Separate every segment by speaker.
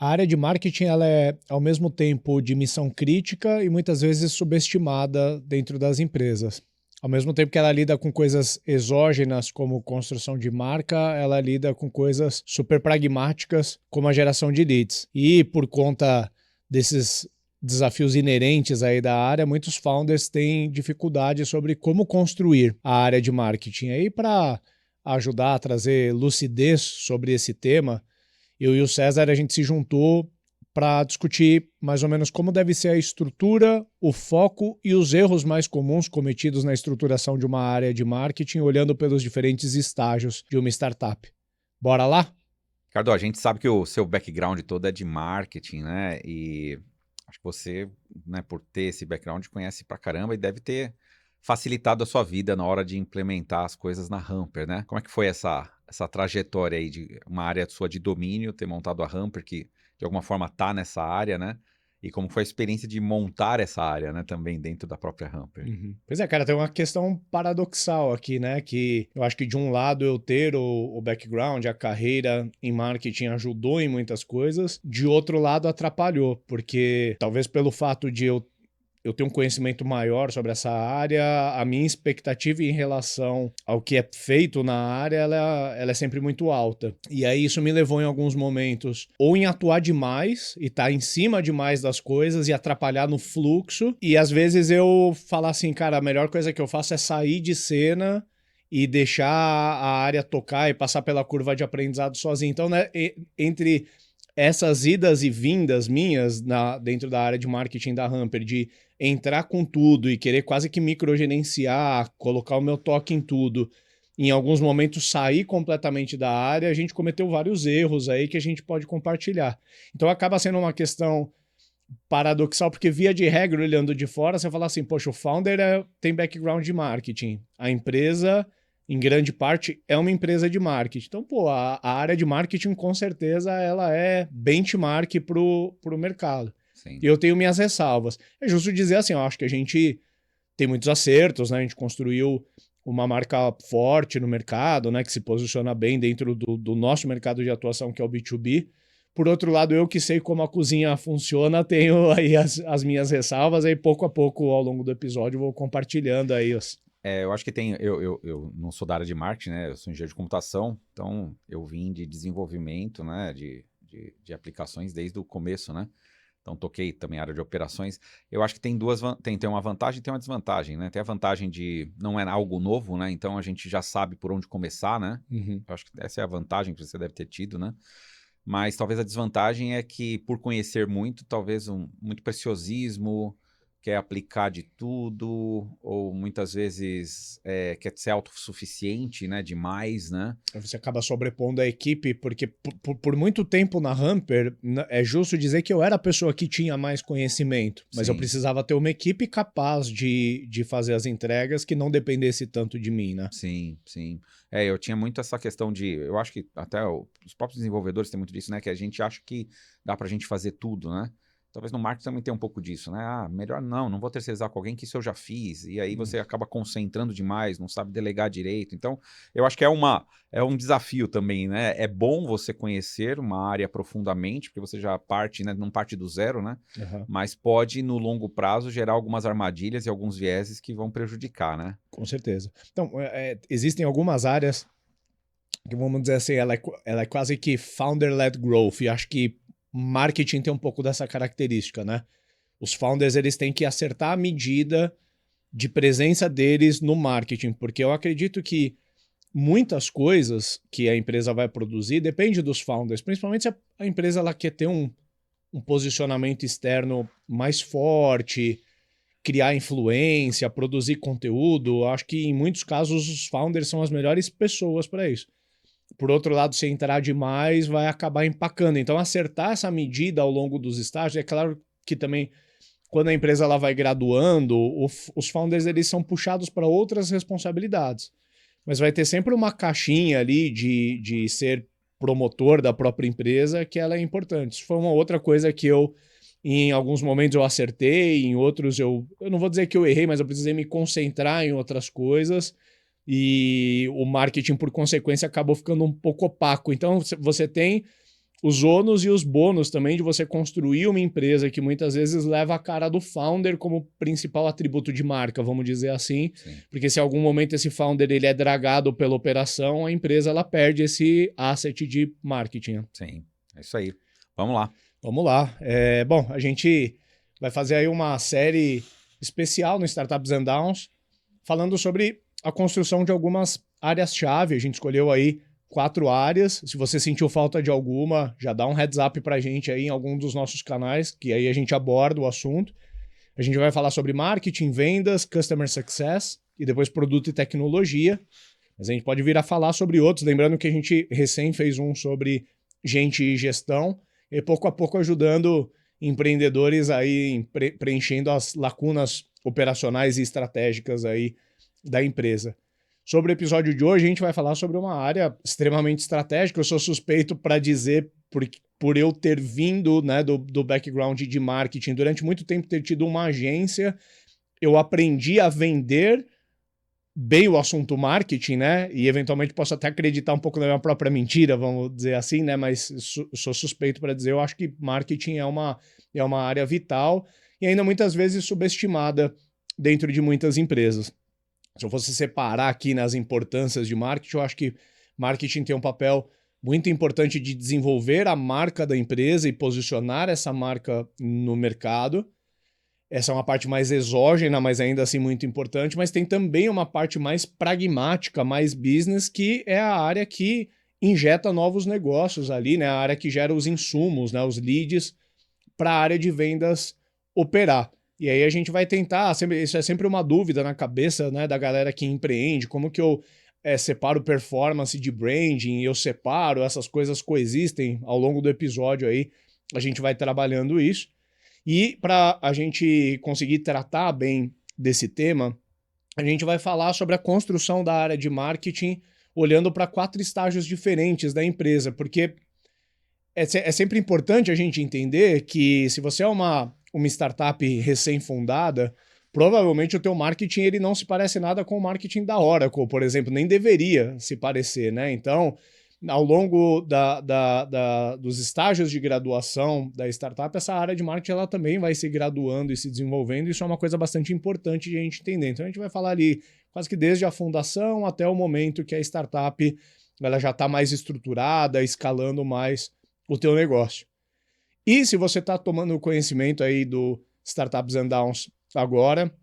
Speaker 1: A área de marketing ela é, ao mesmo tempo, de missão crítica e muitas vezes subestimada dentro das empresas. Ao mesmo tempo que ela lida com coisas exógenas, como construção de marca, ela lida com coisas super pragmáticas, como a geração de leads. E por conta desses desafios inerentes aí da área, muitos founders têm dificuldade sobre como construir a área de marketing. Aí, para ajudar a trazer lucidez sobre esse tema, eu e o César, a gente se juntou para discutir mais ou menos como deve ser a estrutura, o foco e os erros mais comuns cometidos na estruturação de uma área de marketing, olhando pelos diferentes estágios de uma startup. Bora lá?
Speaker 2: Ricardo, a gente sabe que o seu background todo é de marketing, né? E acho que você, né, por ter esse background, conhece pra caramba e deve ter facilitado a sua vida na hora de implementar as coisas na Hamper, né? Como é que foi essa trajetória aí de uma área sua de domínio, ter montado a Hamper, que de alguma forma tá nessa área, né? E como foi a experiência de montar essa área, né, também dentro da própria Hamper?
Speaker 1: Uhum. Pois é, cara, tem uma questão paradoxal aqui, né? Que eu acho que de um lado eu ter o background, a carreira em marketing ajudou em muitas coisas, de outro lado atrapalhou, porque talvez pelo fato de eu tenho um conhecimento maior sobre essa área, a minha expectativa em relação ao que é feito na área, ela é sempre muito alta. E aí isso me levou em alguns momentos ou em atuar demais e estar em cima demais das coisas e atrapalhar no fluxo, e às vezes eu falar assim, cara, a melhor coisa que eu faço é sair de cena e deixar a área tocar e passar pela curva de aprendizado sozinho. Então, né, entre essas idas e vindas minhas dentro da área de marketing da Hamper, de entrar com tudo e querer quase que microgerenciar, colocar o meu toque em tudo, em alguns momentos sair completamente da área, a gente cometeu vários erros aí que a gente pode compartilhar. Então acaba sendo uma questão paradoxal, porque via de regra, olhando de fora, você fala assim, poxa, o founder tem background de marketing, a empresa, em grande parte, é uma empresa de marketing. Então, pô, a área de marketing, com certeza, ela é benchmark pro mercado. E
Speaker 2: Sim.
Speaker 1: eu tenho minhas ressalvas. É justo dizer assim, eu acho que a gente tem muitos acertos, né? A gente construiu uma marca forte no mercado, né? Que se posiciona bem dentro do nosso mercado de atuação, que é o B2B. Por outro lado, eu que sei como a cozinha funciona, tenho aí as minhas ressalvas, aí pouco a pouco, ao longo do episódio, vou compartilhando aí os...
Speaker 2: Eu acho que tem. Eu não sou da área de marketing, né? Eu sou engenheiro de computação, então eu vim de desenvolvimento, né? De aplicações desde o começo, né? Então toquei também a área de operações. Eu acho que tem tem uma vantagem e tem uma desvantagem, né? Tem a vantagem de não é algo novo, né? Então a gente já sabe por onde começar, né?
Speaker 1: Uhum.
Speaker 2: Eu acho que essa é a vantagem que você deve ter tido, né? Mas talvez a desvantagem é que, por conhecer muito, talvez muito preciosismo, quer aplicar de tudo, ou muitas vezes quer ser autossuficiente, né? Demais, né?
Speaker 1: Você acaba sobrepondo a equipe, porque por muito tempo na Hamper, é justo dizer que eu era a pessoa que tinha mais conhecimento, mas eu
Speaker 2: Sim,
Speaker 1: precisava ter uma equipe capaz de fazer as entregas que não dependesse tanto de mim, né?
Speaker 2: sim, sim. Eu tinha muito essa questão de. Eu acho que até os próprios desenvolvedores têm muito disso, né? Que a gente acha que dá pra gente fazer tudo, né? Talvez no marketing também tenha um pouco disso, né? Ah, melhor não vou terceirizar com alguém que isso eu já fiz. E aí você acaba concentrando demais, não sabe delegar direito. Então, eu acho que é um desafio também, né? É bom você conhecer uma área profundamente, porque você já parte, né? Não parte do zero, né?
Speaker 1: Uhum.
Speaker 2: Mas pode, no longo prazo, gerar algumas armadilhas e alguns vieses que vão prejudicar, né?
Speaker 1: Com certeza. Então, existem algumas áreas que, vamos dizer assim, ela é quase que founder-led growth, e acho que marketing tem um pouco dessa característica, né? Os founders, eles têm que acertar a medida de presença deles no marketing, porque eu acredito que muitas coisas que a empresa vai produzir depende dos founders, principalmente se a empresa ela quer ter um posicionamento externo mais forte, criar influência, produzir conteúdo. Acho que em muitos casos os founders são as melhores pessoas para isso. Por outro lado, se entrar demais, vai acabar empacando. Então, acertar essa medida ao longo dos estágios, é claro que também quando a empresa ela vai graduando, os founders eles são puxados para outras responsabilidades. Mas vai ter sempre uma caixinha ali de ser promotor da própria empresa que ela é importante. Isso foi uma outra coisa que em alguns momentos eu acertei, em outros eu não vou dizer que eu errei, mas eu precisei me concentrar em outras coisas e o marketing, por consequência, acabou ficando um pouco opaco. Então, você tem os ônus e os bônus também de você construir uma empresa que muitas vezes leva a cara do founder como principal atributo de marca, vamos dizer assim,
Speaker 2: Sim.
Speaker 1: porque se em algum momento esse founder ele é dragado pela operação, a empresa ela perde esse asset de marketing.
Speaker 2: Sim, é isso aí. Vamos lá.
Speaker 1: Vamos lá. Bom, a gente vai fazer aí uma série especial no Startups and Downs, falando sobre a construção de algumas áreas-chave. A gente escolheu aí 4 áreas. Se você sentiu falta de alguma, já dá um heads up pra gente aí em algum dos nossos canais, que aí a gente aborda o assunto. A gente vai falar sobre marketing, vendas, customer success e depois produto e tecnologia. Mas a gente pode vir a falar sobre outros, lembrando que a gente recém fez um sobre gente e gestão, e pouco a pouco ajudando empreendedores aí preenchendo as lacunas operacionais e estratégicas aí da empresa. Sobre o episódio de hoje, a gente vai falar sobre uma área extremamente estratégica. Eu sou suspeito para dizer, por eu ter vindo, né, do background de marketing, durante muito tempo ter tido uma agência, eu aprendi a vender bem o assunto marketing, né? E eventualmente posso até acreditar um pouco na minha própria mentira, vamos dizer assim, né? Mas sou suspeito para dizer, eu acho que marketing é uma área vital e ainda muitas vezes subestimada dentro de muitas empresas. Se eu fosse separar aqui nas importâncias de marketing, eu acho que marketing tem um papel muito importante de desenvolver a marca da empresa e posicionar essa marca no mercado. Essa é uma parte mais exógena, mas ainda assim muito importante, mas tem também uma parte mais pragmática, mais business, que é a área que injeta novos negócios ali, né? A área que gera os insumos, né? Os leads para a área de vendas operar. E aí a gente vai tentar, isso é sempre uma dúvida na cabeça, né, da galera que empreende, como que eu separo performance de branding, eu separo, essas coisas coexistem ao longo do episódio aí, a gente vai trabalhando isso. E para a gente conseguir tratar bem desse tema, a gente vai falar sobre a construção da área de marketing olhando para 4 estágios diferentes da empresa, porque é sempre importante a gente entender que se você é uma startup recém-fundada, provavelmente o teu marketing ele não se parece nada com o marketing da Oracle, por exemplo, nem deveria se parecer, né? Então, ao longo dos estágios de graduação da startup, essa área de marketing ela também vai se graduando e se desenvolvendo. Isso é uma coisa bastante importante de a gente entender. Então a gente vai falar ali quase que desde a fundação até o momento que a startup ela já está mais estruturada, escalando mais o teu negócio. E se você está tomando conhecimento aí do Startups and Downs agora,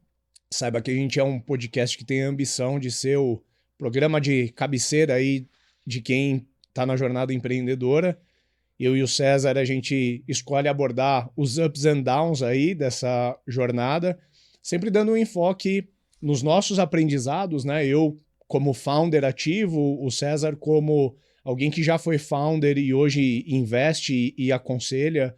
Speaker 1: saiba que a gente é um podcast que tem a ambição de ser o programa de cabeceira aí de quem está na jornada empreendedora. Eu e o César, a gente escolhe abordar os ups and downs aí dessa jornada, sempre dando um enfoque nos nossos aprendizados, né? Eu como founder ativo, o César como alguém que já foi founder e hoje investe e aconselha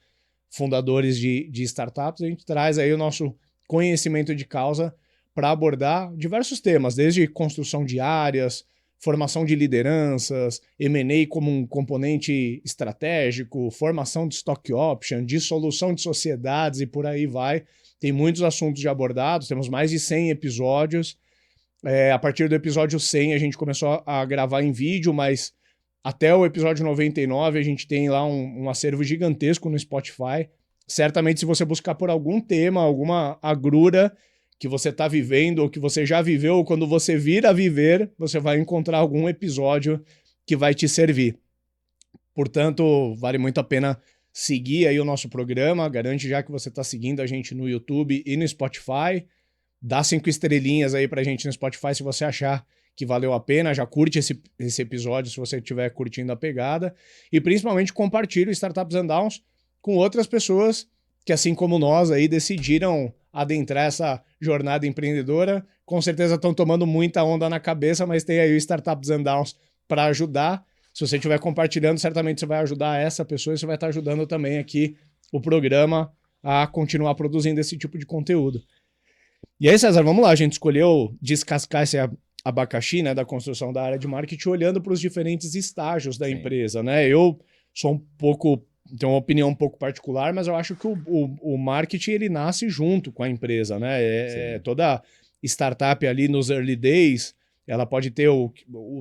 Speaker 1: fundadores de startups. A gente traz aí o nosso conhecimento de causa para abordar diversos temas, desde construção de áreas, formação de lideranças, M&A como um componente estratégico, formação de stock option, dissolução de sociedades e por aí vai. Tem muitos assuntos já abordados, temos mais de 100 episódios. A partir do episódio 100 a gente começou a gravar em vídeo, mas até o episódio 99 a gente tem lá um acervo gigantesco no Spotify. Certamente se você buscar por algum tema, alguma agrura que você está vivendo ou que você já viveu, ou quando você vir a viver, você vai encontrar algum episódio que vai te servir. Portanto, vale muito a pena seguir aí o nosso programa. Garante já que você está seguindo a gente no YouTube e no Spotify. Dá 5 estrelinhas aí pra gente no Spotify se você achar que valeu a pena. Já curte esse episódio se você estiver curtindo a pegada. E principalmente compartilhe o Startups and Downs com outras pessoas que, assim como nós, aí decidiram adentrar essa jornada empreendedora. Com certeza estão tomando muita onda na cabeça, mas tem aí o Startups and Downs para ajudar. Se você estiver compartilhando, certamente você vai ajudar essa pessoa e você vai estar ajudando também aqui o programa a continuar produzindo esse tipo de conteúdo. E aí, César, vamos lá. A gente escolheu descascar esse abacaxi, né, da construção da área de marketing, olhando para os diferentes estágios da empresa, né? Eu sou tenho uma opinião um pouco particular, mas eu acho que o marketing ele nasce junto com a empresa, né? Toda startup ali nos early days, ela pode ter o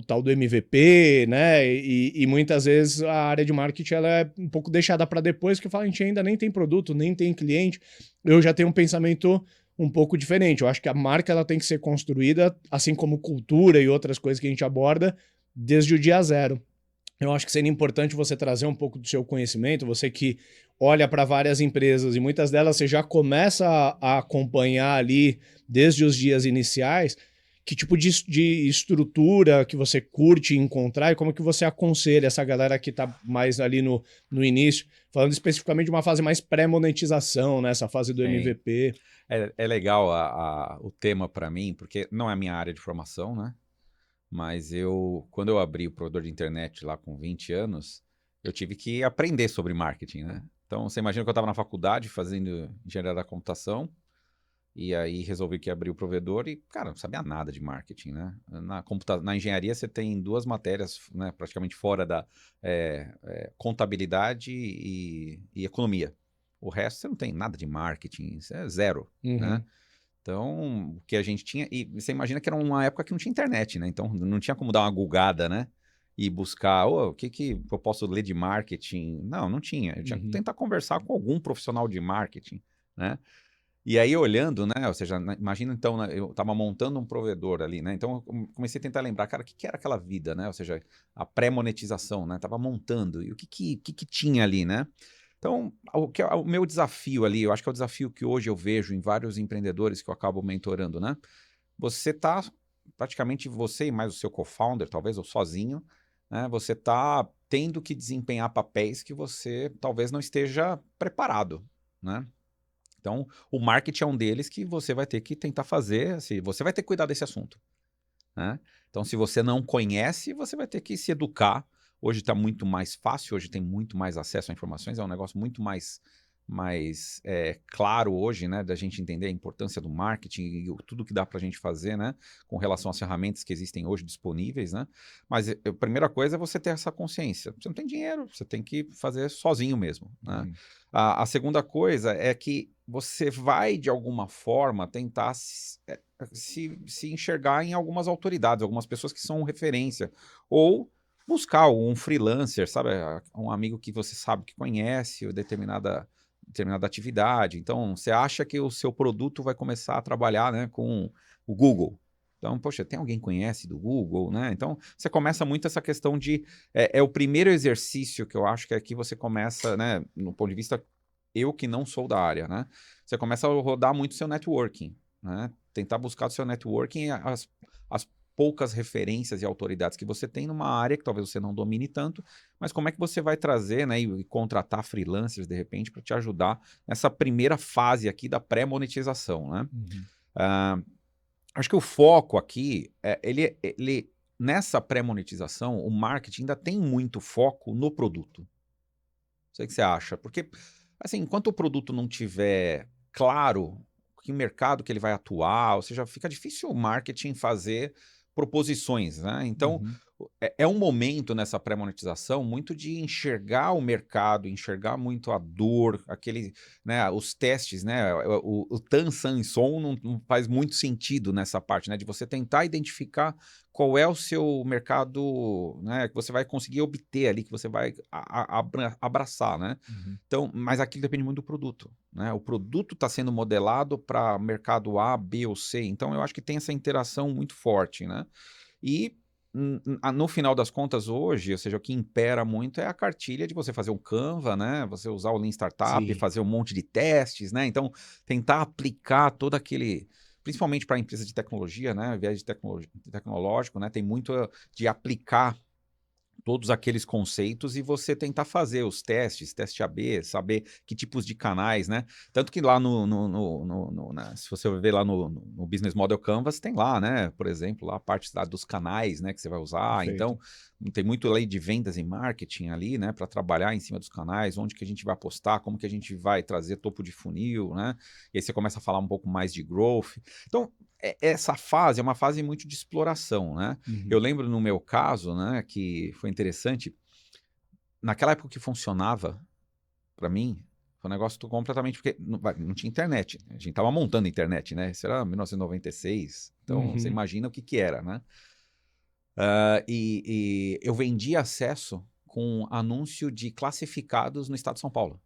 Speaker 1: tal do MVP, né? E muitas vezes a área de marketing ela é um pouco deixada para depois, que fala, a gente ainda nem tem produto, nem tem cliente. Eu já tenho um pensamento um pouco diferente. Eu acho que a marca ela tem que ser construída, assim como cultura e outras coisas que a gente aborda, desde o dia zero. Eu acho que seria importante você trazer um pouco do seu conhecimento, você que olha para várias empresas e muitas delas você já começa a acompanhar ali desde os dias iniciais, que tipo de estrutura que você curte encontrar e como que você aconselha essa galera que está mais ali no início, falando especificamente de uma fase mais pré-monetização, né, essa fase do
Speaker 2: Sim.
Speaker 1: MVP.
Speaker 2: É legal o tema para mim, porque não é a minha área de formação, né? Mas quando eu abri o provedor de internet lá com 20 anos, eu tive que aprender sobre marketing, né? Então, você imagina que eu estava na faculdade fazendo engenharia da computação, e aí resolvi que ia abrir o provedor e, cara, não sabia nada de marketing, né? Na engenharia você tem duas matérias, né, praticamente fora da contabilidade e economia. O resto você não tem nada de marketing, isso é zero, né?
Speaker 1: Uhum.
Speaker 2: Então, o que a gente tinha. E você imagina que era uma época que não tinha internet, né? Então, não tinha como dar uma googada, né? E buscar, o que eu posso ler de marketing? Não tinha. Eu tinha que
Speaker 1: Uhum.
Speaker 2: tentar conversar com algum profissional de marketing, né? E aí, olhando, né? Ou seja, imagina então, né, eu estava montando um provedor ali, né? Então, eu comecei a tentar lembrar, cara, o que era aquela vida, né? Ou seja, a pré-monetização, né? Tava montando. E o que tinha ali, né? Então, o meu desafio ali, eu acho que é o desafio que hoje eu vejo em vários empreendedores que eu acabo mentorando, né? Você tá, praticamente você e mais o seu co-founder, talvez, ou sozinho, né? Você tá tendo que desempenhar papéis que você talvez não esteja preparado, né? Então, o marketing é um deles que você vai ter que tentar fazer, assim, você vai ter que cuidar desse assunto, né? Então, se você não conhece, você vai ter que se educar. Hoje está muito mais fácil, hoje tem muito mais acesso a informações, é um negócio muito mais claro hoje, né, da gente entender a importância do marketing e tudo que dá para a gente fazer, né, com relação às ferramentas que existem hoje disponíveis, né? Mas a primeira coisa é você ter essa consciência. Você não tem dinheiro, você tem que fazer sozinho mesmo, né?
Speaker 1: Uhum.
Speaker 2: A segunda coisa é que você vai, de alguma forma, tentar se enxergar em algumas autoridades, algumas pessoas que são referência, ou buscar um freelancer, sabe, um amigo que você sabe que conhece determinada atividade. Então, você acha que o seu produto vai começar a trabalhar, né, com o Google. Então, poxa, tem alguém que conhece do Google, né? Então, você começa muito essa questão de... É o primeiro exercício que eu acho que é que você começa, né, no ponto de vista, eu que não sou da área, né? Você começa a rodar muito seu networking, né? Tentar buscar do seu networking as poucas referências e autoridades que você tem numa área que talvez você não domine tanto, mas como é que você vai trazer, né, e contratar freelancers de repente para te ajudar nessa primeira fase aqui da pré-monetização, né?
Speaker 1: Uhum.
Speaker 2: Ah, acho que o foco aqui, nessa pré-monetização, o marketing ainda tem muito foco no produto. Não sei o que você acha, porque, assim, enquanto o produto não tiver claro que mercado que ele vai atuar, ou seja, fica difícil o marketing fazer proposições, né? Então,
Speaker 1: Uhum.
Speaker 2: é um momento nessa pré-monetização muito de enxergar o mercado, enxergar muito a dor, né, os testes, né? O tan, san e son não faz muito sentido nessa parte, né? De você tentar identificar qual é o seu mercado, né, que você vai conseguir obter ali, que você vai abraçar, né?
Speaker 1: Uhum.
Speaker 2: Então, mas aquilo depende muito do produto, né? O produto está sendo modelado para mercado A, B ou C, então eu acho que tem essa interação muito forte, né? E no final das contas, hoje, ou seja, o que impera muito é a cartilha de você fazer um Canva, né? Você usar o Lean Startup,
Speaker 1: Sim.
Speaker 2: fazer um monte de testes, né? Então, tentar aplicar todo aquele, principalmente para a empresa de tecnologia, né? Viés de tecnológico, né? Tem muito de aplicar todos aqueles conceitos e você tentar fazer os testes, teste AB, saber que tipos de canais, né? Tanto que lá se você ver lá no Business Model Canvas, tem lá, né? Por exemplo, lá a parte dos canais, né? Que você vai usar. Então,
Speaker 1: Perfeito.
Speaker 2: tem muito lei de vendas e marketing ali, né? Para trabalhar em cima dos canais, onde que a gente vai apostar, como que a gente vai trazer topo de funil, né? E aí você começa a falar um pouco mais de growth. Então, essa fase é uma fase muito de exploração, né? Eu
Speaker 1: Uhum.
Speaker 2: lembro no meu caso, né, que foi interessante, naquela época que funcionava, para mim, foi um negócio completamente, porque não tinha internet, né? A gente tava montando internet, né? Isso era 1996, então você
Speaker 1: Uhum.
Speaker 2: imagina o que era, né? E eu vendi acesso com anúncio de classificados no estado de São Paulo.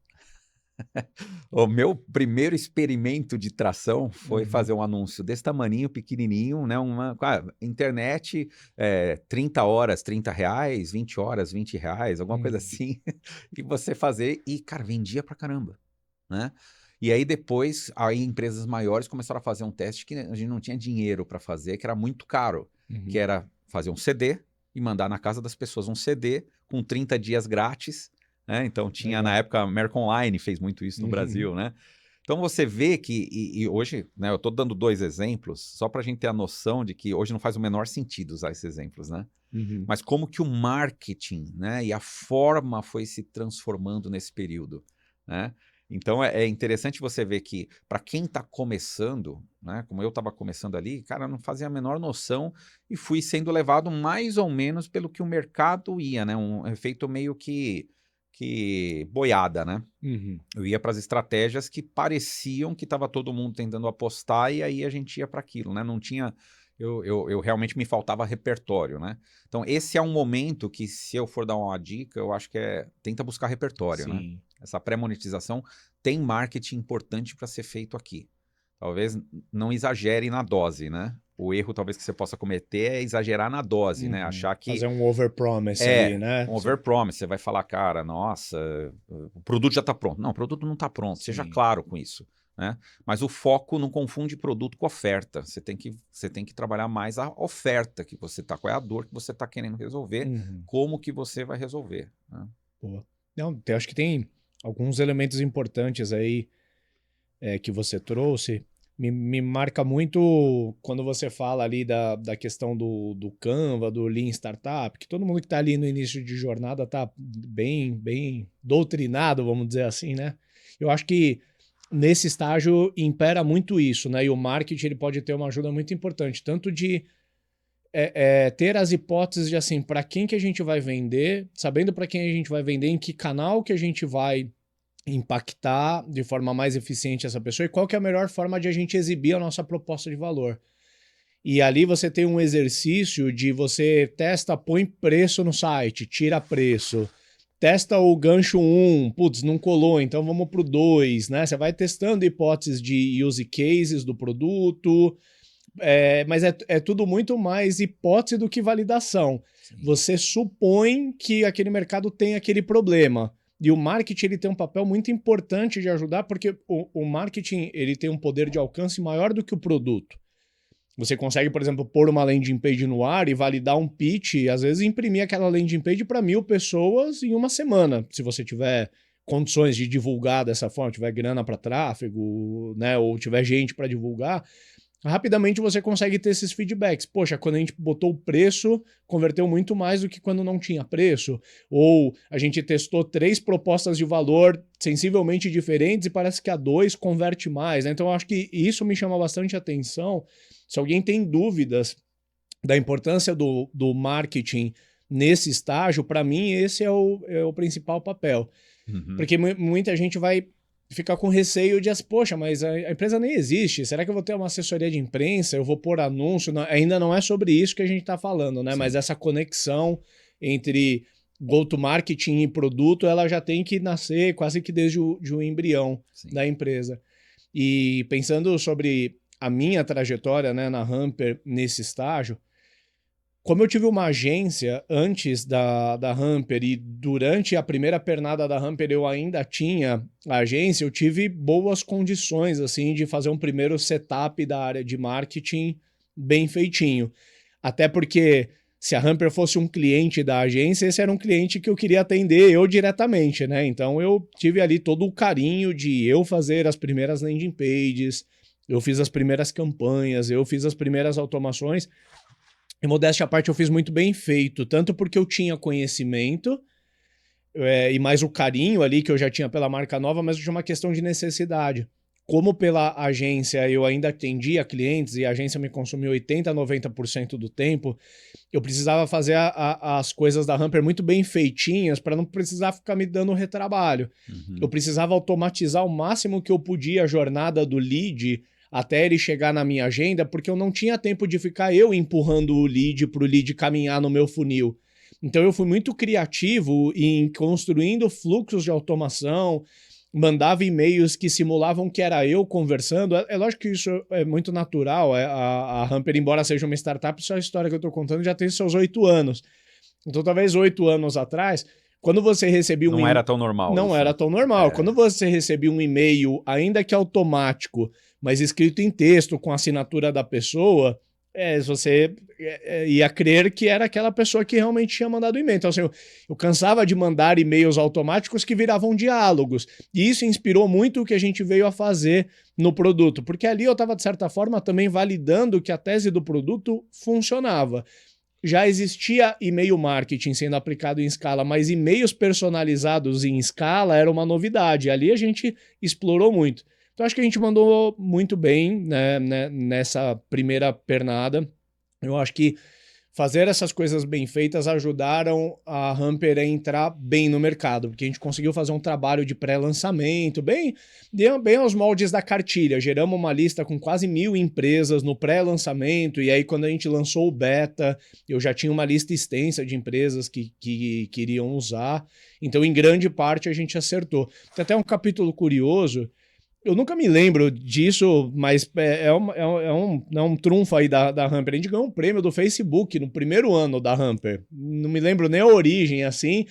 Speaker 2: O meu primeiro experimento de tração foi fazer um anúncio desse tamaninho, pequenininho, né? Internet, 30 horas, R$ 30, 20 horas, R$ 20, alguma coisa assim. E você fazer, e, cara, vendia pra caramba, né? E aí depois, aí empresas maiores começaram a fazer um teste que a gente não tinha dinheiro para fazer, que era muito caro, que era fazer um CD e mandar na casa das pessoas um CD com 30 dias grátis, né? Então tinha, na época, a American Online fez muito isso no Brasil, né? Então você vê que, e hoje, né, eu estou dando 2 exemplos, só para a gente ter a noção de que hoje não faz o menor sentido usar esses exemplos, né? Mas como que o marketing, né, e a forma foi se transformando nesse período, né? Então é interessante você ver que, para quem está começando, né, como eu estava começando ali, cara, eu não fazia a menor noção e fui sendo levado mais ou menos pelo que o mercado ia, né? Um efeito meio que boiada, né? Eu ia para as estratégias que pareciam que estava todo mundo tentando apostar e aí a gente ia para aquilo, né? Não tinha... Eu realmente me faltava repertório, né? Então esse é um momento que, se eu for dar uma dica, eu acho que tenta buscar repertório, né? Essa pré-monetização tem marketing importante para ser feito aqui. Talvez não exagere na dose, né? O erro talvez que você possa cometer é exagerar na dose, né? Achar que...
Speaker 1: Fazer um overpromise ali, né?
Speaker 2: um overpromise. Você vai falar, cara, nossa, o produto já está pronto. Não, o produto não está pronto. Seja claro com isso, né? Mas o foco não confunde produto com oferta. Você tem que trabalhar mais a oferta que você está, qual é a dor que você está querendo resolver, como que você vai resolver, né?
Speaker 1: Boa. Não, eu acho que tem alguns elementos importantes aí que você trouxe. Me marca muito quando você fala ali da questão do Canva, do Lean Startup, que todo mundo que está ali no início de jornada está bem doutrinado, vamos dizer assim, né? Eu acho que nesse estágio impera muito isso, né? E o marketing ele pode ter uma ajuda muito importante, tanto de ter as hipóteses de assim, para quem que a gente vai vender, sabendo para quem a gente vai vender, em que canal que a gente vai impactar de forma mais eficiente essa pessoa e qual que é a melhor forma de a gente exibir a nossa proposta de valor. E ali você tem um exercício de você testa, põe preço no site, tira preço, testa o gancho 1, putz, não colou, então vamos pro 2, né? Você vai testando hipóteses de use cases do produto, mas é tudo muito mais hipótese do que validação. Você supõe que aquele mercado tem aquele problema. E o marketing ele tem um papel muito importante de ajudar, porque o marketing ele tem um poder de alcance maior do que o produto. Você consegue, por exemplo, pôr uma landing page no ar e validar um pitch, e às vezes imprimir aquela landing page para 1.000 pessoas em uma semana, se você tiver condições de divulgar dessa forma, tiver grana para tráfego, né, ou tiver gente para divulgar. Rapidamente você consegue ter esses feedbacks. Poxa, quando a gente botou o preço, converteu muito mais do que quando não tinha preço. Ou a gente testou 3 propostas de valor sensivelmente diferentes e parece que a 2 converte mais, né? Então eu acho que isso me chama bastante atenção. Se alguém tem dúvidas da importância do marketing nesse estágio, para mim esse é o principal papel. Porque muita gente vai ficar com receio de, poxa, mas a empresa nem existe, será que eu vou ter uma assessoria de imprensa, eu vou pôr anúncio? Não, ainda não é sobre isso que a gente está falando, né? Sim. Mas essa conexão entre go-to-marketing e produto, ela já tem que nascer quase que desde o embrião da empresa. E pensando sobre a minha trajetória, né, na Hamper nesse estágio, como eu tive uma agência antes da Hamper e durante a primeira pernada da Hamper eu ainda tinha a agência, eu tive boas condições assim de fazer um primeiro setup da área de marketing bem feitinho. Até porque se a Hamper fosse um cliente da agência, esse era um cliente que eu queria atender eu diretamente, né? Então eu tive ali todo o carinho de eu fazer as primeiras landing pages, eu fiz as primeiras campanhas, eu fiz as primeiras automações. E modéstia à parte eu fiz muito bem feito, tanto porque eu tinha conhecimento e mais o carinho ali que eu já tinha pela marca nova, mas tinha uma questão de necessidade. Como pela agência eu ainda atendia clientes e a agência me consumiu 80% a 90% do tempo, eu precisava fazer as coisas da Hamper muito bem feitinhas para não precisar ficar me dando retrabalho. Eu precisava automatizar o máximo que eu podia a jornada do lead até ele chegar na minha agenda, porque eu não tinha tempo de ficar eu empurrando o lead para o lead caminhar no meu funil. Então eu fui muito criativo em construindo fluxos de automação, mandava e-mails que simulavam que era eu conversando. É lógico que isso é muito natural. A Hamper, embora seja uma startup, só a história que eu estou contando já tem seus 8 anos. Então, talvez 8 anos atrás, quando você recebia
Speaker 2: Não era tão normal
Speaker 1: Não
Speaker 2: isso,
Speaker 1: era
Speaker 2: né?
Speaker 1: tão normal. Quando você recebia um e-mail, ainda que automático, mas escrito em texto, com a assinatura da pessoa, você ia crer que era aquela pessoa que realmente tinha mandado o e-mail. Então, assim, eu cansava de mandar e-mails automáticos que viravam diálogos. E isso inspirou muito o que a gente veio a fazer no produto, porque ali eu estava, de certa forma, também validando que a tese do produto funcionava. Já existia e-mail marketing sendo aplicado em escala, mas e-mails personalizados em escala era uma novidade. Ali a gente explorou muito. Então acho que a gente mandou muito bem, né, nessa primeira pernada. Eu acho que fazer essas coisas bem feitas ajudaram a Hamper a entrar bem no mercado, porque a gente conseguiu fazer um trabalho de pré-lançamento, bem aos moldes da cartilha. Geramos uma lista com quase 1.000 empresas no pré-lançamento, e aí quando a gente lançou o beta, eu já tinha uma lista extensa de empresas que queriam usar. Então, em grande parte, a gente acertou. Tem até um capítulo curioso. Eu nunca me lembro disso, mas é um trunfo aí da Hamper. A gente ganhou um prêmio do Facebook no primeiro ano da Hamper. Não me lembro nem a origem, assim.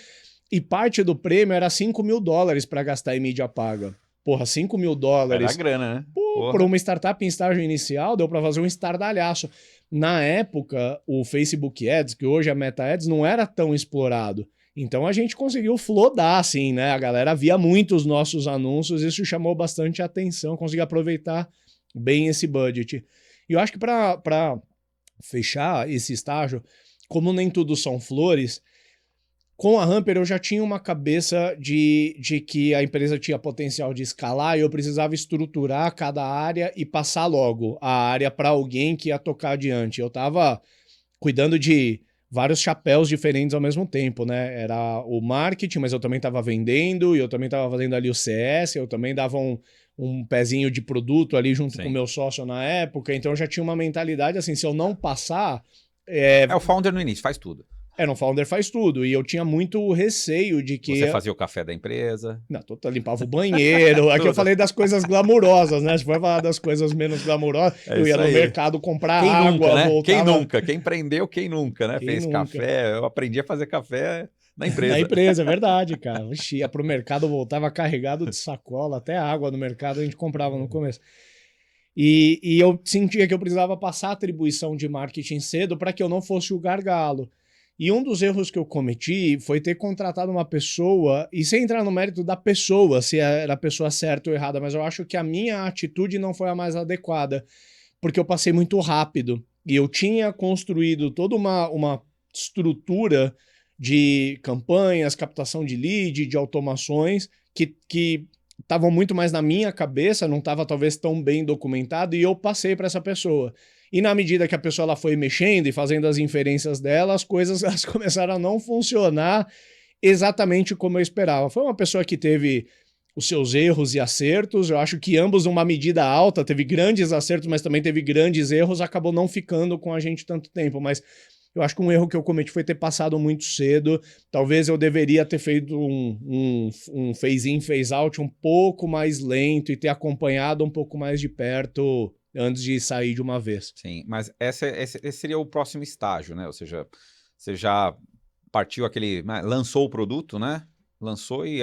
Speaker 1: E parte do prêmio era $5.000 para gastar em mídia paga. Porra, $5.000.
Speaker 2: Era grana, né?
Speaker 1: Por uma startup em estágio inicial, deu para fazer um estardalhaço. Na época, o Facebook Ads, que hoje é Meta Ads, não era tão explorado. Então a gente conseguiu flodar, assim, né? A galera via muito os nossos anúncios, isso chamou bastante atenção, consegui aproveitar bem esse budget. E eu acho que para fechar esse estágio, como nem tudo são flores, com a Hamper eu já tinha uma cabeça de que a empresa tinha potencial de escalar e eu precisava estruturar cada área e passar logo a área para alguém que ia tocar adiante. Eu estava cuidando de vários chapéus diferentes ao mesmo tempo, né? Era o marketing, mas eu também estava vendendo, e eu também estava fazendo ali o CS, eu também dava um pezinho de produto ali junto com o meu sócio na época, então eu já tinha uma mentalidade assim, se eu não passar...
Speaker 2: o founder no início, faz tudo.
Speaker 1: No founder faz tudo, e eu tinha muito receio de que...
Speaker 2: Você fazia o café da empresa.
Speaker 1: Não, limpava o banheiro. Aqui eu falei das coisas glamurosas, né? Se for falar das coisas menos glamurosas, eu ia no mercado comprar água,
Speaker 2: nunca, né?
Speaker 1: voltava...
Speaker 2: Quem nunca? Quem empreendeu, quem nunca, né?
Speaker 1: Quem
Speaker 2: Fez
Speaker 1: nunca?
Speaker 2: café, eu aprendi a fazer café na empresa.
Speaker 1: Na empresa, é verdade, cara. Oxi, ia pro mercado, voltava carregado de sacola, até água no mercado a gente comprava no começo. E eu sentia que eu precisava passar a atribuição de marketing cedo para que eu não fosse o gargalo. E um dos erros que eu cometi foi ter contratado uma pessoa, e sem entrar no mérito da pessoa, se era a pessoa certa ou errada, mas eu acho que a minha atitude não foi a mais adequada, porque eu passei muito rápido. E eu tinha construído toda uma estrutura de campanhas, captação de lead, de automações, que estavam muito mais na minha cabeça, não estava talvez tão bem documentado, e eu passei para essa pessoa. E na medida que a pessoa ela foi mexendo e fazendo as inferências dela, as coisas elas começaram a não funcionar exatamente como eu esperava. Foi uma pessoa que teve os seus erros e acertos, eu acho que ambos numa medida alta, teve grandes acertos, mas também teve grandes erros, acabou não ficando com a gente tanto tempo, mas eu acho que um erro que eu cometi foi ter passado muito cedo. Talvez eu deveria ter feito um phase-in, phase-out um pouco mais lento e ter acompanhado um pouco mais de perto antes de sair de uma vez.
Speaker 2: Sim, mas esse seria o próximo estágio, né? Ou seja, você já partiu lançou o produto, né? Lançou e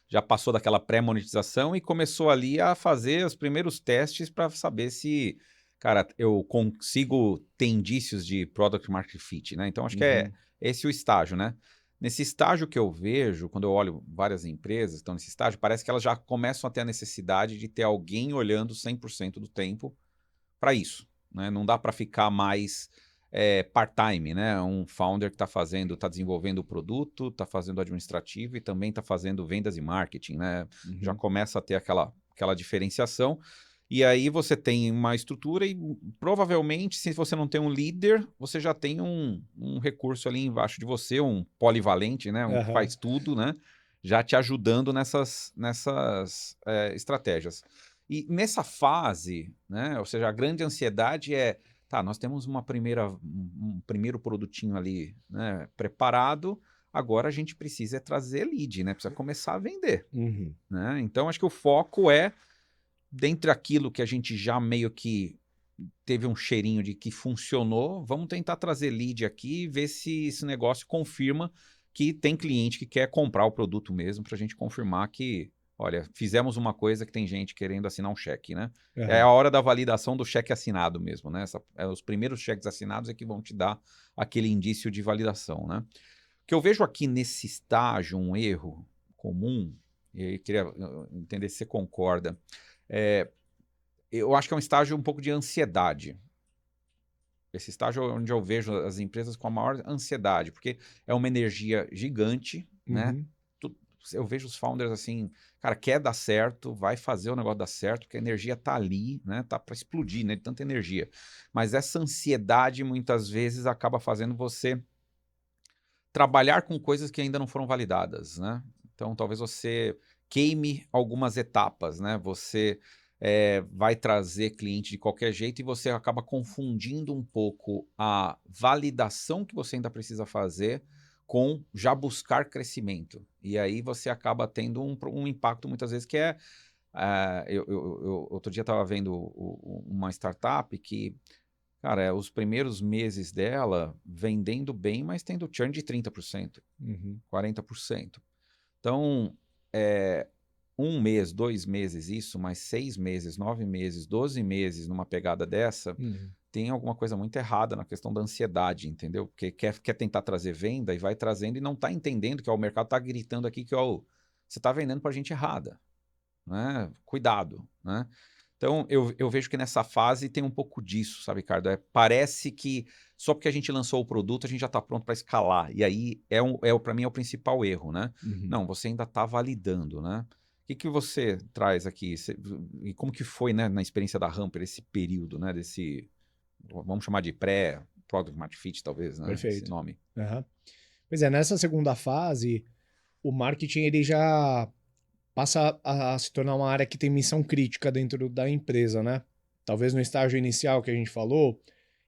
Speaker 2: já passou daquela pré-monetização e começou ali a fazer os primeiros testes para saber se, cara, eu consigo ter indícios de Product Market Fit, né? Então, acho que é esse o estágio, né? Nesse estágio que eu vejo, quando eu olho várias empresas que estão nesse estágio, parece que elas já começam a ter a necessidade de ter alguém olhando 100% do tempo para isso, né? Não dá para ficar mais part-time, né? Um founder que está desenvolvendo o produto, está fazendo administrativo e também está fazendo vendas e marketing, né? Já começa a ter aquela diferenciação. E aí você tem uma estrutura e provavelmente, se você não tem um líder, você já tem um recurso ali embaixo de você, um polivalente, né? Um que faz tudo, né? Já te ajudando nessas estratégias. E nessa fase, né, ou seja, a grande ansiedade é, tá, nós temos um primeiro produtinho ali, né, preparado, agora a gente precisa trazer lead, né, precisa começar a vender,
Speaker 1: Uhum.
Speaker 2: né? Então acho que o foco é, dentro daquilo que a gente já meio que teve um cheirinho de que funcionou, vamos tentar trazer lead aqui e ver se esse negócio confirma que tem cliente que quer comprar o produto mesmo, para a gente confirmar que, olha, fizemos uma coisa que tem gente querendo assinar um cheque, né? É a
Speaker 1: Aham.
Speaker 2: hora da validação do cheque assinado mesmo, né? Os primeiros cheques assinados é que vão te dar aquele indício de validação, né? O que eu vejo aqui nesse estágio, um erro comum, e aí queria entender se você concorda, eu acho que é um estágio um pouco de ansiedade. Esse estágio é onde eu vejo as empresas com a maior ansiedade, porque é uma energia gigante, né?
Speaker 1: Uhum.
Speaker 2: Eu vejo os founders assim, cara, quer dar certo, vai fazer o negócio dar certo, porque a energia tá ali, né? Tá para explodir, né? De tanta energia. Mas essa ansiedade muitas vezes acaba fazendo você trabalhar com coisas que ainda não foram validadas, né? Então, talvez você queime algumas etapas, né? Você vai trazer cliente de qualquer jeito e você acaba confundindo um pouco a validação que você ainda precisa fazer com já buscar crescimento. E aí você acaba tendo um impacto muitas vezes que é... outro dia estava vendo uma startup que, cara, os primeiros meses dela vendendo bem, mas tendo churn de 30%,
Speaker 1: Uhum.
Speaker 2: 40%. Então, um mês, 2 meses isso, mais 6 meses, 9 meses, 12 meses numa pegada dessa,
Speaker 1: Uhum.
Speaker 2: tem alguma coisa muito errada na questão da ansiedade, entendeu? Porque quer tentar trazer venda e vai trazendo e não está entendendo que ó, o mercado está gritando aqui que ó, você está vendendo para gente errada, né? Cuidado, né? Então, eu vejo que nessa fase tem um pouco disso, sabe, Ricardo? Parece que só porque a gente lançou o produto, a gente já está pronto para escalar. E aí, para mim, é o principal erro, né?
Speaker 1: Uhum.
Speaker 2: Não, você ainda está validando, né? O que você traz aqui? E como que foi, né, na experiência da Hamper, esse período, né? Vamos chamar de pré-product market fit, talvez, né? Esse
Speaker 1: Perfeito.
Speaker 2: nome.
Speaker 1: Aham. Pois é, nessa segunda fase, o marketing ele já passa a se tornar uma área que tem missão crítica dentro da empresa, né? Talvez no estágio inicial que a gente falou,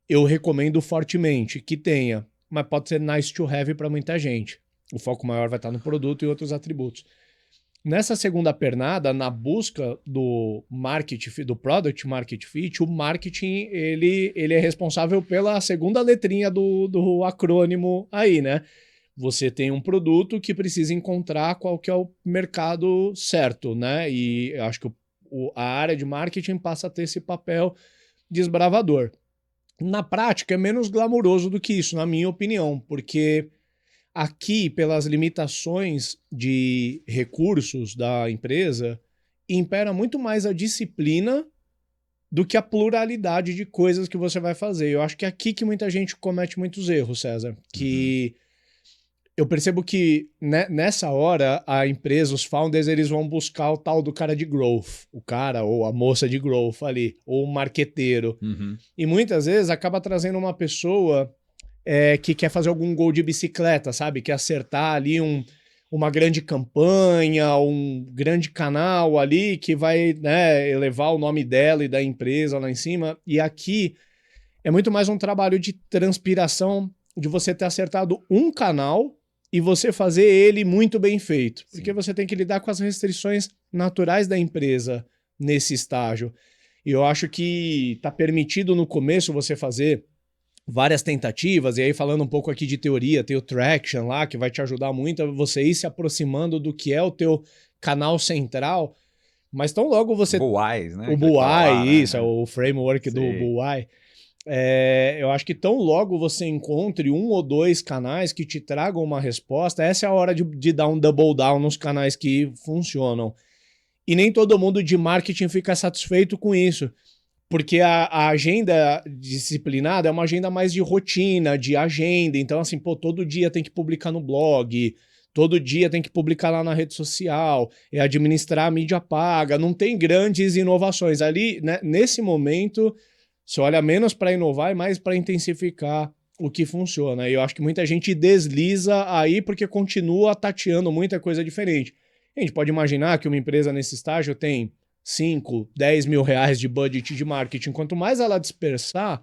Speaker 1: eu recomendo fortemente que tenha, mas pode ser nice to have para muita gente. O foco maior vai estar no produto e outros atributos. Nessa segunda pernada, na busca do do product market fit, o marketing ele é responsável pela segunda letrinha do acrônimo aí, né? Você tem um produto que precisa encontrar qual que é o mercado certo, né? E eu acho que a área de marketing passa a ter esse papel desbravador. Na prática, é menos glamuroso do que isso, na minha opinião, porque aqui, pelas limitações de recursos da empresa, impera muito mais a disciplina do que a pluralidade de coisas que você vai fazer. Eu acho que é aqui que muita gente comete muitos erros, César.
Speaker 2: Uhum.
Speaker 1: Que eu percebo que nessa hora a empresa, os founders, eles vão buscar o tal do cara de growth, o cara ou a moça de growth ali, ou o marqueteiro.
Speaker 2: Uhum.
Speaker 1: E muitas vezes acaba trazendo uma pessoa que quer fazer algum gol de bicicleta, sabe? Quer acertar ali uma grande campanha, um grande canal ali que vai, né, elevar o nome dela e da empresa lá em cima. E aqui é muito mais um trabalho de transpiração, de você ter acertado um canal e você fazer ele muito bem feito. Porque
Speaker 2: Sim.
Speaker 1: você tem que lidar com as restrições naturais da empresa nesse estágio. E eu acho que está permitido no começo você fazer várias tentativas, e aí falando um pouco aqui de teoria, tem o Traction lá, que vai te ajudar muito a você ir se aproximando do que é o teu canal central, mas tão logo você...
Speaker 2: Buais, né?
Speaker 1: O
Speaker 2: Que fala
Speaker 1: Buai,
Speaker 2: lá,
Speaker 1: isso, é
Speaker 2: né?
Speaker 1: o framework do
Speaker 2: Sei.
Speaker 1: Buai. Eu acho que tão logo você encontre um ou dois canais que te tragam uma resposta, essa é a hora de dar um double down nos canais que funcionam. E nem todo mundo de marketing fica satisfeito com isso. Porque a agenda disciplinada é uma agenda mais de rotina, de agenda. Então, assim, pô, todo dia tem que publicar no blog, todo dia tem que publicar lá na rede social, é administrar a mídia paga, não tem grandes inovações. Ali, né, nesse momento, você olha menos para inovar e mais para intensificar o que funciona. E eu acho que muita gente desliza aí porque continua tateando muita coisa diferente. A gente pode imaginar que uma empresa nesse estágio tem 5, 10 mil reais de budget de marketing. Quanto mais ela dispersar,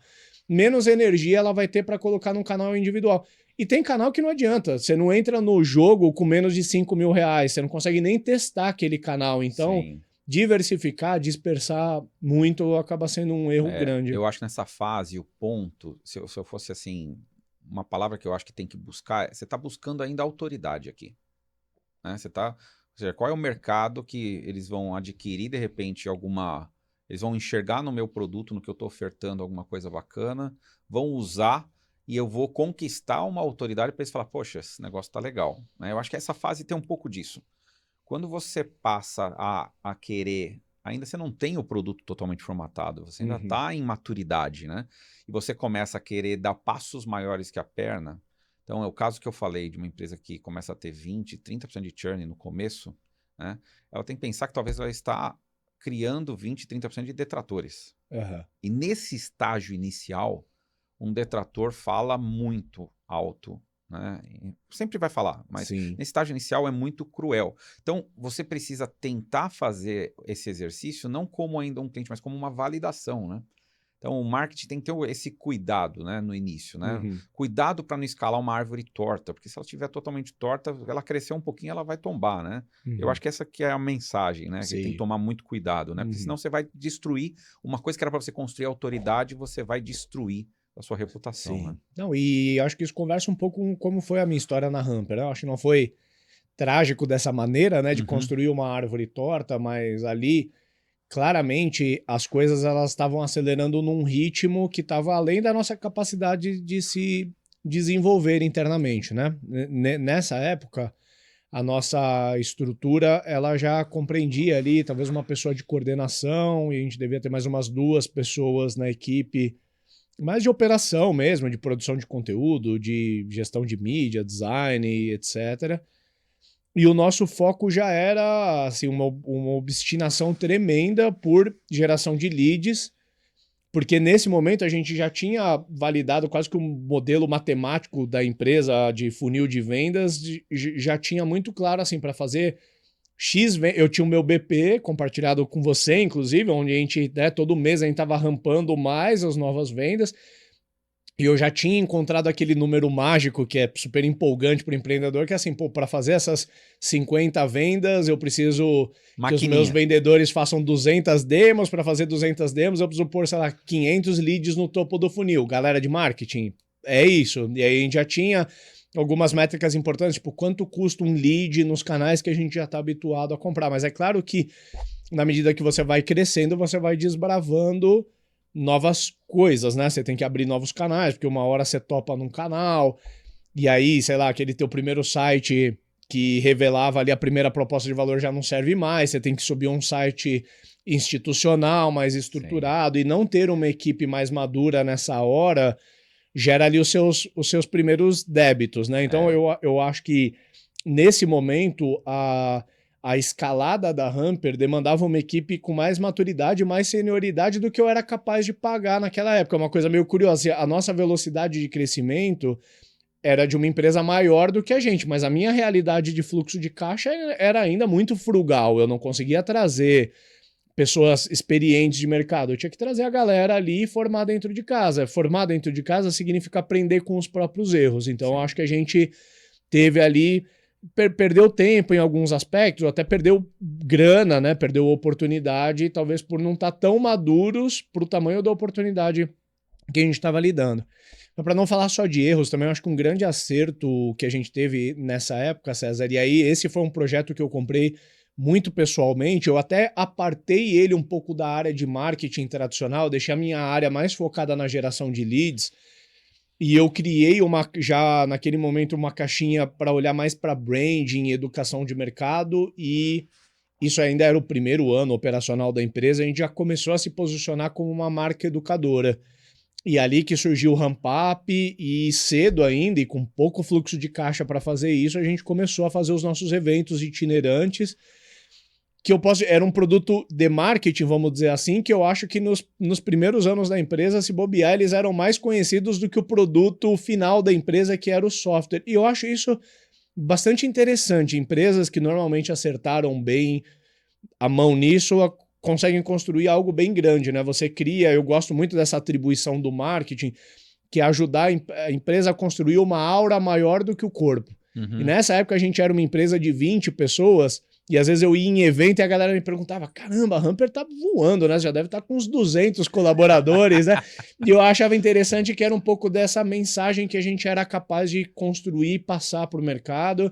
Speaker 1: menos energia ela vai ter para colocar num canal individual. E tem canal que não adianta. Você não entra no jogo com menos de 5 mil reais. Você não consegue nem testar aquele canal. Então,
Speaker 2: Sim.
Speaker 1: diversificar, dispersar muito acaba sendo um erro grande.
Speaker 2: Eu acho que nessa fase, o ponto, se eu fosse assim, uma palavra que eu acho que tem que buscar, você está buscando ainda autoridade aqui. Né? Ou seja, qual é o mercado que eles vão adquirir de repente eles vão enxergar no meu produto, no que eu estou ofertando alguma coisa bacana, vão usar e eu vou conquistar uma autoridade para eles falar, poxa, esse negócio tá legal. Né? Eu acho que essa fase tem um pouco disso. Quando você passa a querer, ainda você não tem o produto totalmente formatado, você ainda está em maturidade, né? E você começa a querer dar passos maiores que a perna. Então, é o caso que eu falei de uma empresa que começa a ter 20%, 30% de churn no começo, né? Ela tem que pensar que talvez ela está criando 20%, 30% de detratores. E nesse estágio inicial, um detrator fala muito alto, né? Sempre vai falar, mas
Speaker 1: Sim.
Speaker 2: nesse estágio inicial é muito cruel. Então, você precisa tentar fazer esse exercício não como ainda um cliente, mas como uma validação, né? Então, o marketing tem que ter esse cuidado, né, no início, né? Cuidado para não escalar uma árvore torta, porque se ela estiver totalmente torta, ela crescer um pouquinho, ela vai tombar, né? Eu acho que essa que é a mensagem, né? Que tem que tomar muito cuidado, né? Porque senão você vai destruir uma coisa que era para você construir autoridade, você vai destruir a sua reputação, né?
Speaker 1: Não, e acho que isso conversa um pouco com como foi a minha história na Hamper. Eu acho que não foi trágico dessa maneira, né, de construir uma árvore torta, mas ali claramente as coisas elas estavam acelerando num ritmo que estava além da nossa capacidade de se desenvolver internamente, né? Nessa época, a nossa estrutura ela já compreendia ali talvez uma pessoa de coordenação e a gente devia ter mais umas 2 pessoas na equipe, mais de operação mesmo, de produção de conteúdo, de gestão de mídia, design, etc. E o nosso foco já era assim, uma obstinação tremenda por geração de leads, porque nesse momento a gente já tinha validado quase que um modelo matemático da empresa de funil de vendas, já tinha muito claro assim, para fazer X, eu tinha o meu BP compartilhado com você, inclusive, onde a gente, né, todo mês a gente estava rampando mais as novas vendas. E eu já tinha encontrado aquele número mágico que é super empolgante para o empreendedor, que é assim, pô, para fazer essas 50 vendas, eu preciso que os meus vendedores façam 200 demos. Para fazer 200 demos, eu preciso pôr, sei lá, 500 leads no topo do funil. Galera de marketing, é isso. E aí a gente já tinha algumas métricas importantes, tipo quanto custa um lead nos canais que a gente já está habituado a comprar. Mas é claro que na medida que você vai crescendo, você vai desbravando novas coisas, né? Você tem que abrir novos canais, porque uma hora você topa num canal, e aí, sei lá, aquele teu primeiro site que revelava ali a primeira proposta de valor já não serve mais, você tem que subir um site institucional, mais estruturado, e não ter uma equipe mais madura nessa hora gera ali os seus primeiros débitos, né? Então eu acho que nesse momento a escalada da Hamper demandava uma equipe com mais maturidade, mais senioridade do que eu era capaz de pagar naquela época. Uma coisa meio curiosa, a nossa velocidade de crescimento era de uma empresa maior do que a gente, mas a minha realidade de fluxo de caixa era ainda muito frugal. Eu não conseguia trazer pessoas experientes de mercado. Eu tinha que trazer a galera ali e formar dentro de casa. Formar dentro de casa significa aprender com os próprios erros. Então, eu acho que a gente teve ali perdeu tempo em alguns aspectos, até perdeu grana, né? Perdeu oportunidade, talvez por não estar tão maduros para o tamanho da oportunidade que a gente estava lidando. Mas para não falar só de erros, também eu acho que um grande acerto que a gente teve nessa época, César, e aí esse foi um projeto que eu comprei muito pessoalmente, eu até apartei ele um pouco da área de marketing tradicional, deixei a minha área mais focada na geração de leads, e eu criei já naquele momento uma caixinha para olhar mais para branding, educação de mercado, e isso ainda era o primeiro ano operacional da empresa, a gente já começou a se posicionar como uma marca educadora. E ali que surgiu o Ramp Up, e cedo ainda, e com pouco fluxo de caixa para fazer isso, a gente começou a fazer os nossos eventos itinerantes, que era um produto de marketing, vamos dizer assim, que eu acho que nos primeiros anos da empresa, se bobear, eles eram mais conhecidos do que o produto final da empresa, que era o software. E eu acho isso bastante interessante. Empresas que normalmente acertaram bem a mão nisso conseguem construir algo bem grande, né? Você cria, eu gosto muito dessa atribuição do marketing, que é ajudar a empresa a construir uma aura maior do que o corpo. E nessa época a gente era uma empresa de 20 pessoas, e às vezes eu ia em evento e a galera me perguntava, caramba, a Hamper tá voando, né? Já deve estar com uns 200 colaboradores, né? E eu achava interessante que era um pouco dessa mensagem que a gente era capaz de construir e passar para o mercado,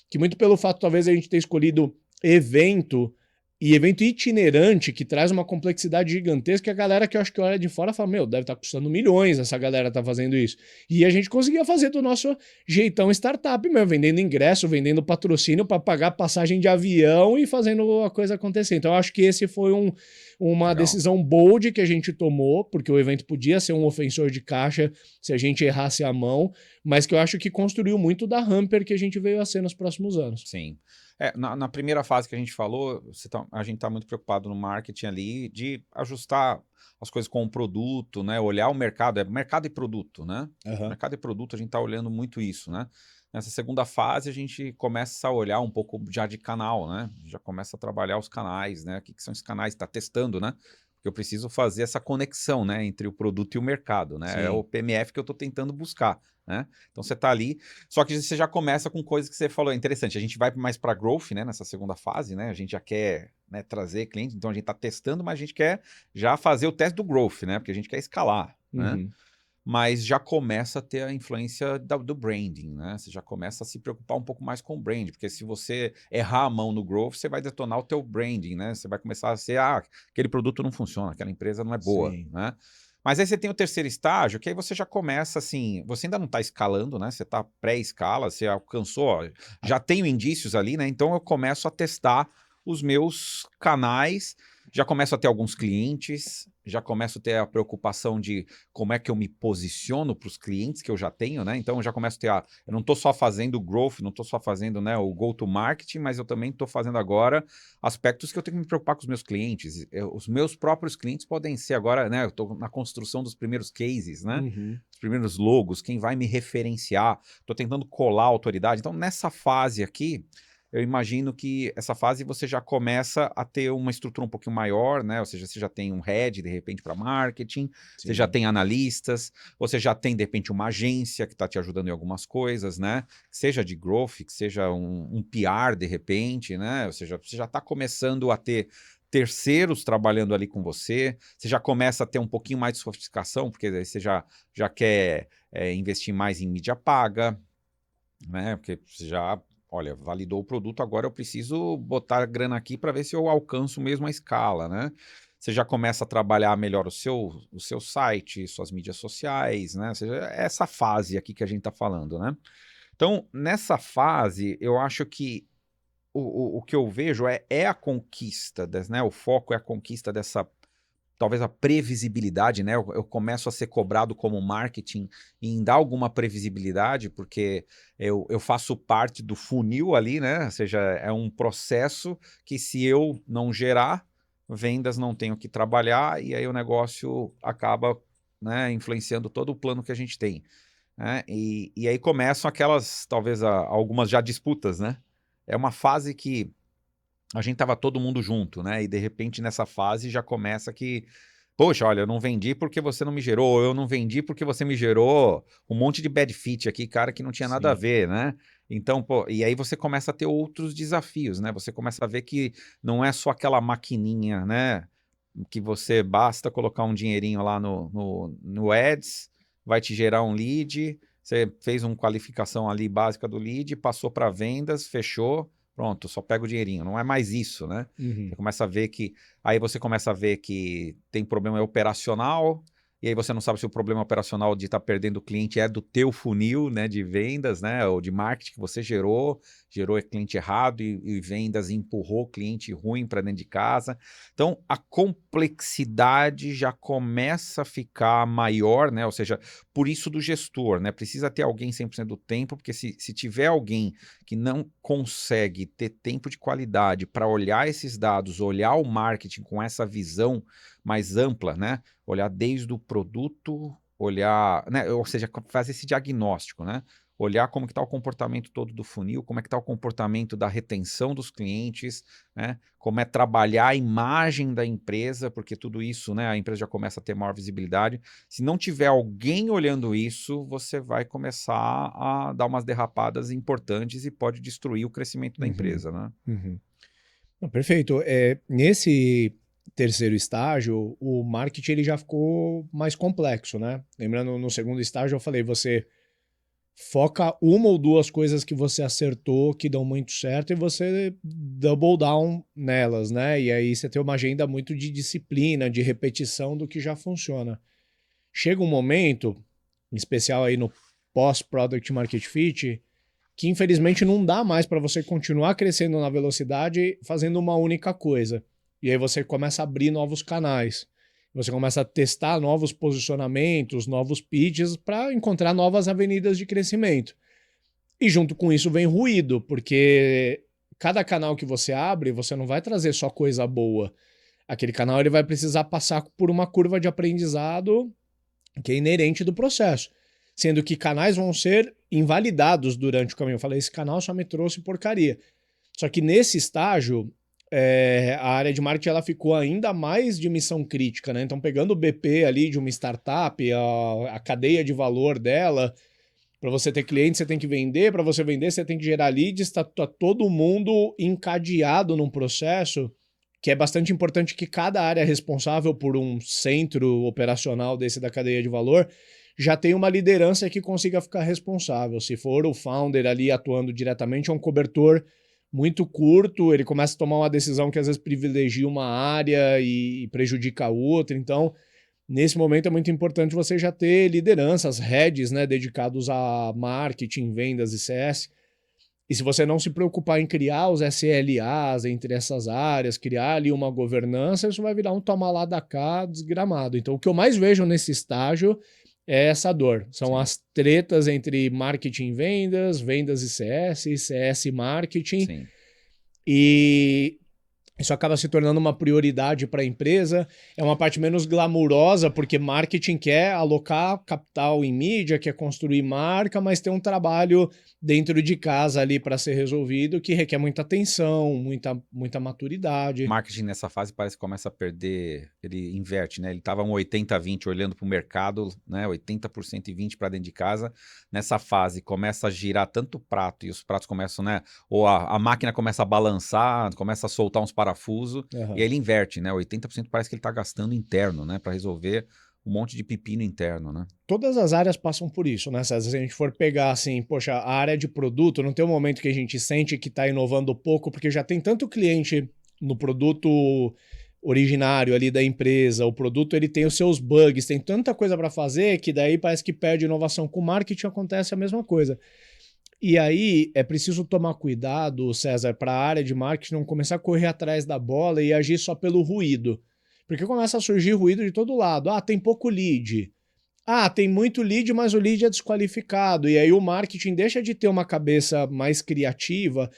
Speaker 1: que muito pelo fato talvez a gente ter escolhido evento e evento itinerante, que traz uma complexidade gigantesca, a galera que eu acho que olha de fora fala, meu, deve estar custando milhões essa galera tá fazendo isso. E a gente conseguia fazer do nosso jeitão startup mesmo, vendendo ingresso, vendendo patrocínio para pagar passagem de avião e fazendo a coisa acontecer. Então eu acho que esse foi uma
Speaker 2: Legal.
Speaker 1: decisão bold que a gente tomou, porque o evento podia ser um ofensor de caixa se a gente errasse a mão, mas que eu acho que construiu muito da Hamper que a gente veio a ser nos próximos anos.
Speaker 2: Sim. Na primeira fase que a gente falou, a gente está muito preocupado no marketing ali de ajustar as coisas com o produto, né? Olhar o mercado, mercado e produto, né? Mercado e produto, a gente está olhando muito isso, né? Nessa segunda fase, a gente começa a olhar um pouco já de canal, né? Já começa a trabalhar os canais, né? O que são esses canais? Está testando, né? Porque eu preciso fazer essa conexão, né? Entre o produto e o mercado, né?
Speaker 1: Sim.
Speaker 2: É o PMF que eu estou tentando buscar, né? Então você está ali, só que você já começa com coisas que você falou, é interessante, a gente vai mais para growth, né, nessa segunda fase, né, a gente já quer, né, trazer clientes, então a gente está testando, mas a gente quer já fazer o teste do growth, né, porque a gente quer escalar, né, mas já começa a ter a influência do branding, né, você já começa a se preocupar um pouco mais com o brand, porque se você errar a mão no growth, você vai detonar o teu branding, né, você vai começar a ser, aquele produto não funciona, aquela empresa não é boa,
Speaker 1: Sim.
Speaker 2: né. Mas aí você tem o terceiro estágio, que aí você já começa assim, você ainda não está escalando, né? Você está pré-escala, você alcançou, ó, já tenho indícios ali, né? Então eu começo a testar os meus canais, já começo a ter alguns clientes, já começo a ter a preocupação de como é que eu me posiciono para os clientes que eu já tenho, né? Então eu já começo a ter eu não estou só fazendo growth, não estou só fazendo, né, o go-to-market, mas eu também estou fazendo agora aspectos que eu tenho que me preocupar com os meus clientes. Os meus próprios clientes podem ser agora, né? Eu estou na construção dos primeiros cases, né? Os primeiros logos, quem vai me referenciar. Estou tentando colar a autoridade. Então, nessa fase aqui, eu imagino que essa fase você já começa a ter uma estrutura um pouquinho maior, né? Ou seja, você já tem um head, de repente, para marketing, você já tem analistas, você já tem, de repente, uma agência que está te ajudando em algumas coisas, né? Seja de growth, que seja um PR, de repente, né? Ou seja, você já está começando a ter terceiros trabalhando ali com você, você já começa a ter um pouquinho mais de sofisticação, porque aí você já quer investir mais em mídia paga, né? Porque você já... Olha, validou o produto, agora eu preciso botar a grana aqui para ver se eu alcanço mesmo a escala, né? Você já começa a trabalhar melhor o seu site, suas mídias sociais, né? Ou seja, é essa fase aqui que a gente está falando, né? Então, nessa fase, eu acho que o que eu vejo é a conquista, né? O foco é a conquista dessa... Talvez a previsibilidade, né? Eu começo a ser cobrado como marketing em dar alguma previsibilidade, porque eu faço parte do funil ali, né? Ou seja, é um processo que se eu não gerar, vendas não tenho que trabalhar e aí o negócio acaba, né, influenciando todo o plano que a gente tem, né? E aí começam aquelas, talvez algumas já disputas, né? É uma fase que a gente tava todo mundo junto, né? E de repente nessa fase já começa que, poxa, olha, eu não vendi porque você não me gerou, eu não vendi porque você me gerou, um monte de bad fit aqui, cara, que não tinha nada a ver, né? Então, pô, e aí você começa a ter outros desafios, né? Você começa a ver que não é só aquela maquininha, né? Que você basta colocar um dinheirinho lá no Ads, vai te gerar um lead, você fez uma qualificação ali básica do lead, passou para vendas, fechou. Pronto, só pega o dinheirinho. Não é mais isso, né? Você começa a ver que... Aí você começa a ver que tem problema operacional, e aí você não sabe se o problema operacional de estar perdendo o cliente é do teu funil, né, de vendas, né, ou de marketing que você gerou cliente errado e vendas empurrou cliente ruim para dentro de casa. Então, a complexidade já começa a ficar maior, né? Ou seja, por isso do gestor, né? Precisa ter alguém 100% do tempo, porque se tiver alguém que não consegue ter tempo de qualidade para olhar esses dados, olhar o marketing com essa visão mais ampla, né? Olhar desde o produto, olhar, né? Ou seja, fazer esse diagnóstico, né? olhar como que está o comportamento todo do funil, como é que está o comportamento da retenção dos clientes, né? Como é trabalhar a imagem da empresa, porque tudo isso, né, a empresa já começa a ter maior visibilidade. Se não tiver alguém olhando isso, você vai começar a dar umas derrapadas importantes e pode destruir o crescimento da empresa, né?
Speaker 1: Não, perfeito. Nesse terceiro estágio, o marketing ele já ficou mais complexo, né? Lembrando, no segundo estágio eu falei, você foca uma ou duas coisas que você acertou, que dão muito certo, e você double down nelas, né? E aí você tem uma agenda muito de disciplina, de repetição do que já funciona. Chega um momento, em especial aí no pós-product market fit, que infelizmente não dá mais para você continuar crescendo na velocidade fazendo uma única coisa. E aí você começa a abrir novos canais. Você começa a testar novos posicionamentos, novos pitches para encontrar novas avenidas de crescimento. E junto com isso vem ruído, porque cada canal que você abre, você não vai trazer só coisa boa. Aquele canal ele vai precisar passar por uma curva de aprendizado que é inerente do processo. Sendo que canais vão ser invalidados durante o caminho. Eu falei, esse canal só me trouxe porcaria. Só que nesse estágio, a área de marketing ela ficou ainda mais de missão crítica, né? Então, pegando o BP ali de uma startup, a cadeia de valor dela, para você ter cliente, você tem que vender, para você vender, você tem que gerar leads, tá todo mundo encadeado num processo que é bastante importante que cada área responsável por um centro operacional desse da cadeia de valor já tem uma liderança que consiga ficar responsável. Se for o founder ali atuando diretamente, é um cobertor muito curto, ele começa a tomar uma decisão que às vezes privilegia uma área e prejudica a outra. Então, nesse momento é muito importante você já ter lideranças, heads, né, dedicados a marketing, vendas e CS. E se você não se preocupar em criar os SLAs entre essas áreas, criar ali uma governança, isso vai virar um toma lá da cá desgramado. Então, o que eu mais vejo nesse estágio é essa dor. São
Speaker 2: Sim.
Speaker 1: as tretas entre marketing e vendas, vendas e CS, CS e marketing.
Speaker 2: Sim.
Speaker 1: E isso acaba se tornando uma prioridade para a empresa. É uma parte menos glamurosa, porque marketing quer alocar capital em mídia, quer construir marca, mas tem um trabalho dentro de casa ali para ser resolvido que requer muita atenção, muita maturidade.
Speaker 2: Marketing nessa fase parece que começa a perder, ele inverte, né? Ele estava um 80-20 olhando para o mercado, né? 80% e 20% para dentro de casa. Nessa fase começa a girar tanto prato e os pratos começam, né? Ou a máquina começa a balançar, começa a soltar uns parafusos, e aí ele inverte, né? 80% parece que ele está gastando interno, né? Para resolver um monte de pepino interno, né?
Speaker 1: Todas as áreas passam por isso, né? Se a gente for pegar assim, poxa, a área de produto, não tem um momento que a gente sente que está inovando pouco, porque já tem tanto cliente no produto originário ali da empresa, o produto ele tem os seus bugs, tem tanta coisa para fazer que daí parece que perde inovação. Com marketing acontece a mesma coisa. E aí é preciso tomar cuidado, César, para a área de marketing não começar a correr atrás da bola e agir só pelo ruído. Porque começa a surgir ruído de todo lado. Ah, tem pouco lead. Ah, tem muito lead, mas o lead é desqualificado. E aí o marketing deixa de ter uma cabeça mais criativa,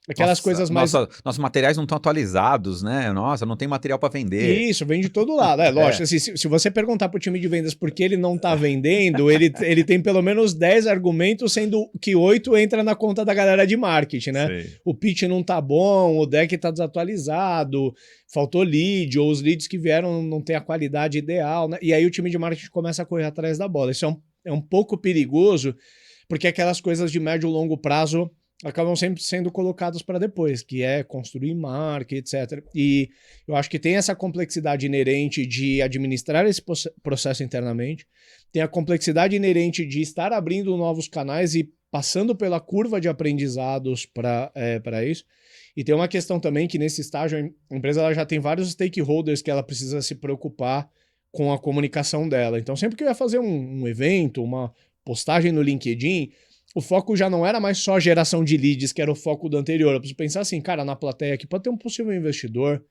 Speaker 1: aquelas coisas mais...
Speaker 2: Nossos materiais não estão atualizados, né? Nossa, não tem material para vender.
Speaker 1: Isso, vem de todo lado. Lógico, assim, se você perguntar para o time de vendas por que ele não está vendendo, ele tem pelo menos 10 argumentos, sendo que 8 entra na conta da galera de marketing, né?
Speaker 2: Sei.
Speaker 1: O pitch não tá bom, o deck tá desatualizado, faltou lead, ou os leads que vieram não tem a qualidade ideal, né? E aí o time de marketing começa a correr atrás da bola. Isso é um pouco perigoso, porque aquelas coisas de médio e longo prazo acabam sempre sendo colocados para depois, que é construir marca, etc. E eu acho que tem essa complexidade inerente de administrar esse processo internamente, tem a complexidade inerente de estar abrindo novos canais e passando pela curva de aprendizados para isso. E tem uma questão também que nesse estágio a empresa ela já tem vários stakeholders que ela precisa se preocupar com a comunicação dela. Então sempre que eu ia fazer um evento, uma postagem no LinkedIn, o foco já não era mais só geração de leads, que era o foco do anterior. Eu preciso pensar assim, cara, na plateia aqui pode ter um possível investidor,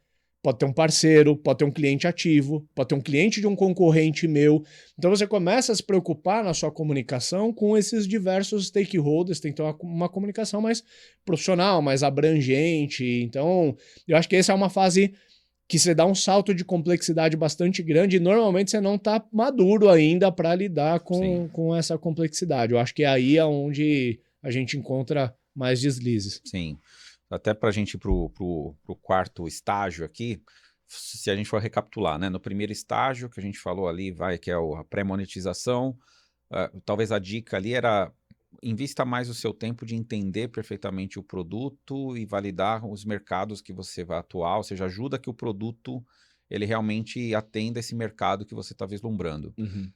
Speaker 1: pode ter um parceiro, pode ter um cliente ativo, pode ter um cliente de um concorrente meu. Então você começa a se preocupar na sua comunicação com esses diversos stakeholders, tem que ter uma comunicação mais profissional, mais abrangente. Então, eu acho que essa é uma fase que você dá um salto de complexidade bastante grande e normalmente você não está maduro ainda para lidar com essa complexidade. Eu acho que é aí onde a gente encontra mais deslizes.
Speaker 2: Sim. Até para a gente ir para o quarto estágio aqui, se a gente for recapitular, né? No primeiro estágio que a gente falou ali, que é a pré-monetização, talvez a dica ali era invista mais o seu tempo de entender perfeitamente o produto e validar os mercados que você vai atuar, ou seja, ajuda que o produto ele realmente atenda esse mercado que você está vislumbrando.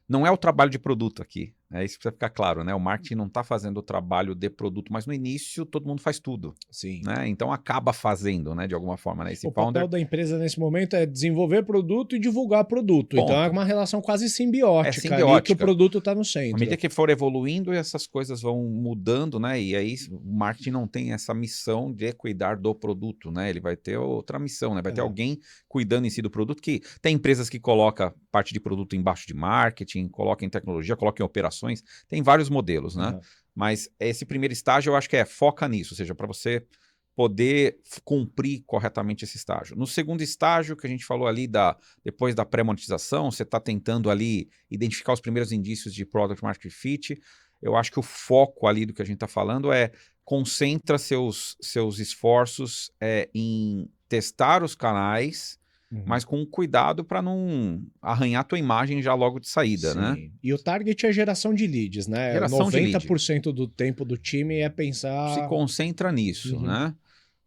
Speaker 2: Não é o trabalho de produto aqui, isso precisa ficar claro, né? O marketing não está fazendo o trabalho de produto, mas no início todo mundo faz tudo.
Speaker 1: Sim.
Speaker 2: Né? Então acaba fazendo, né? De alguma forma, né? Esse
Speaker 1: papel da empresa nesse momento é desenvolver produto e divulgar produto. Ponto. Então é uma relação quase simbiótica, ali que o produto está no centro.
Speaker 2: À medida que for evoluindo, essas coisas vão mudando, né? E aí o marketing não tem essa missão de cuidar do produto, né? Ele vai ter outra missão, né? Vai ter alguém cuidando em si do produto, que tem empresas que colocam parte de produto embaixo de marketing, colocam em tecnologia, colocam em operações, tem vários modelos, né? Mas esse primeiro estágio eu acho que foca nisso, ou seja, para você poder cumprir corretamente esse estágio. No segundo estágio, que a gente falou ali, depois da pré-monetização, você está tentando ali identificar os primeiros indícios de Product Market Fit. Eu acho que o foco ali do que a gente está falando concentra seus esforços em testar os canais, mas com cuidado para não arranhar a tua imagem já logo de saída,
Speaker 1: Sim.
Speaker 2: né?
Speaker 1: E o target é geração de leads, né?
Speaker 2: Geração
Speaker 1: 90% de lead. Do tempo do time é pensar...
Speaker 2: Se concentra nisso, né?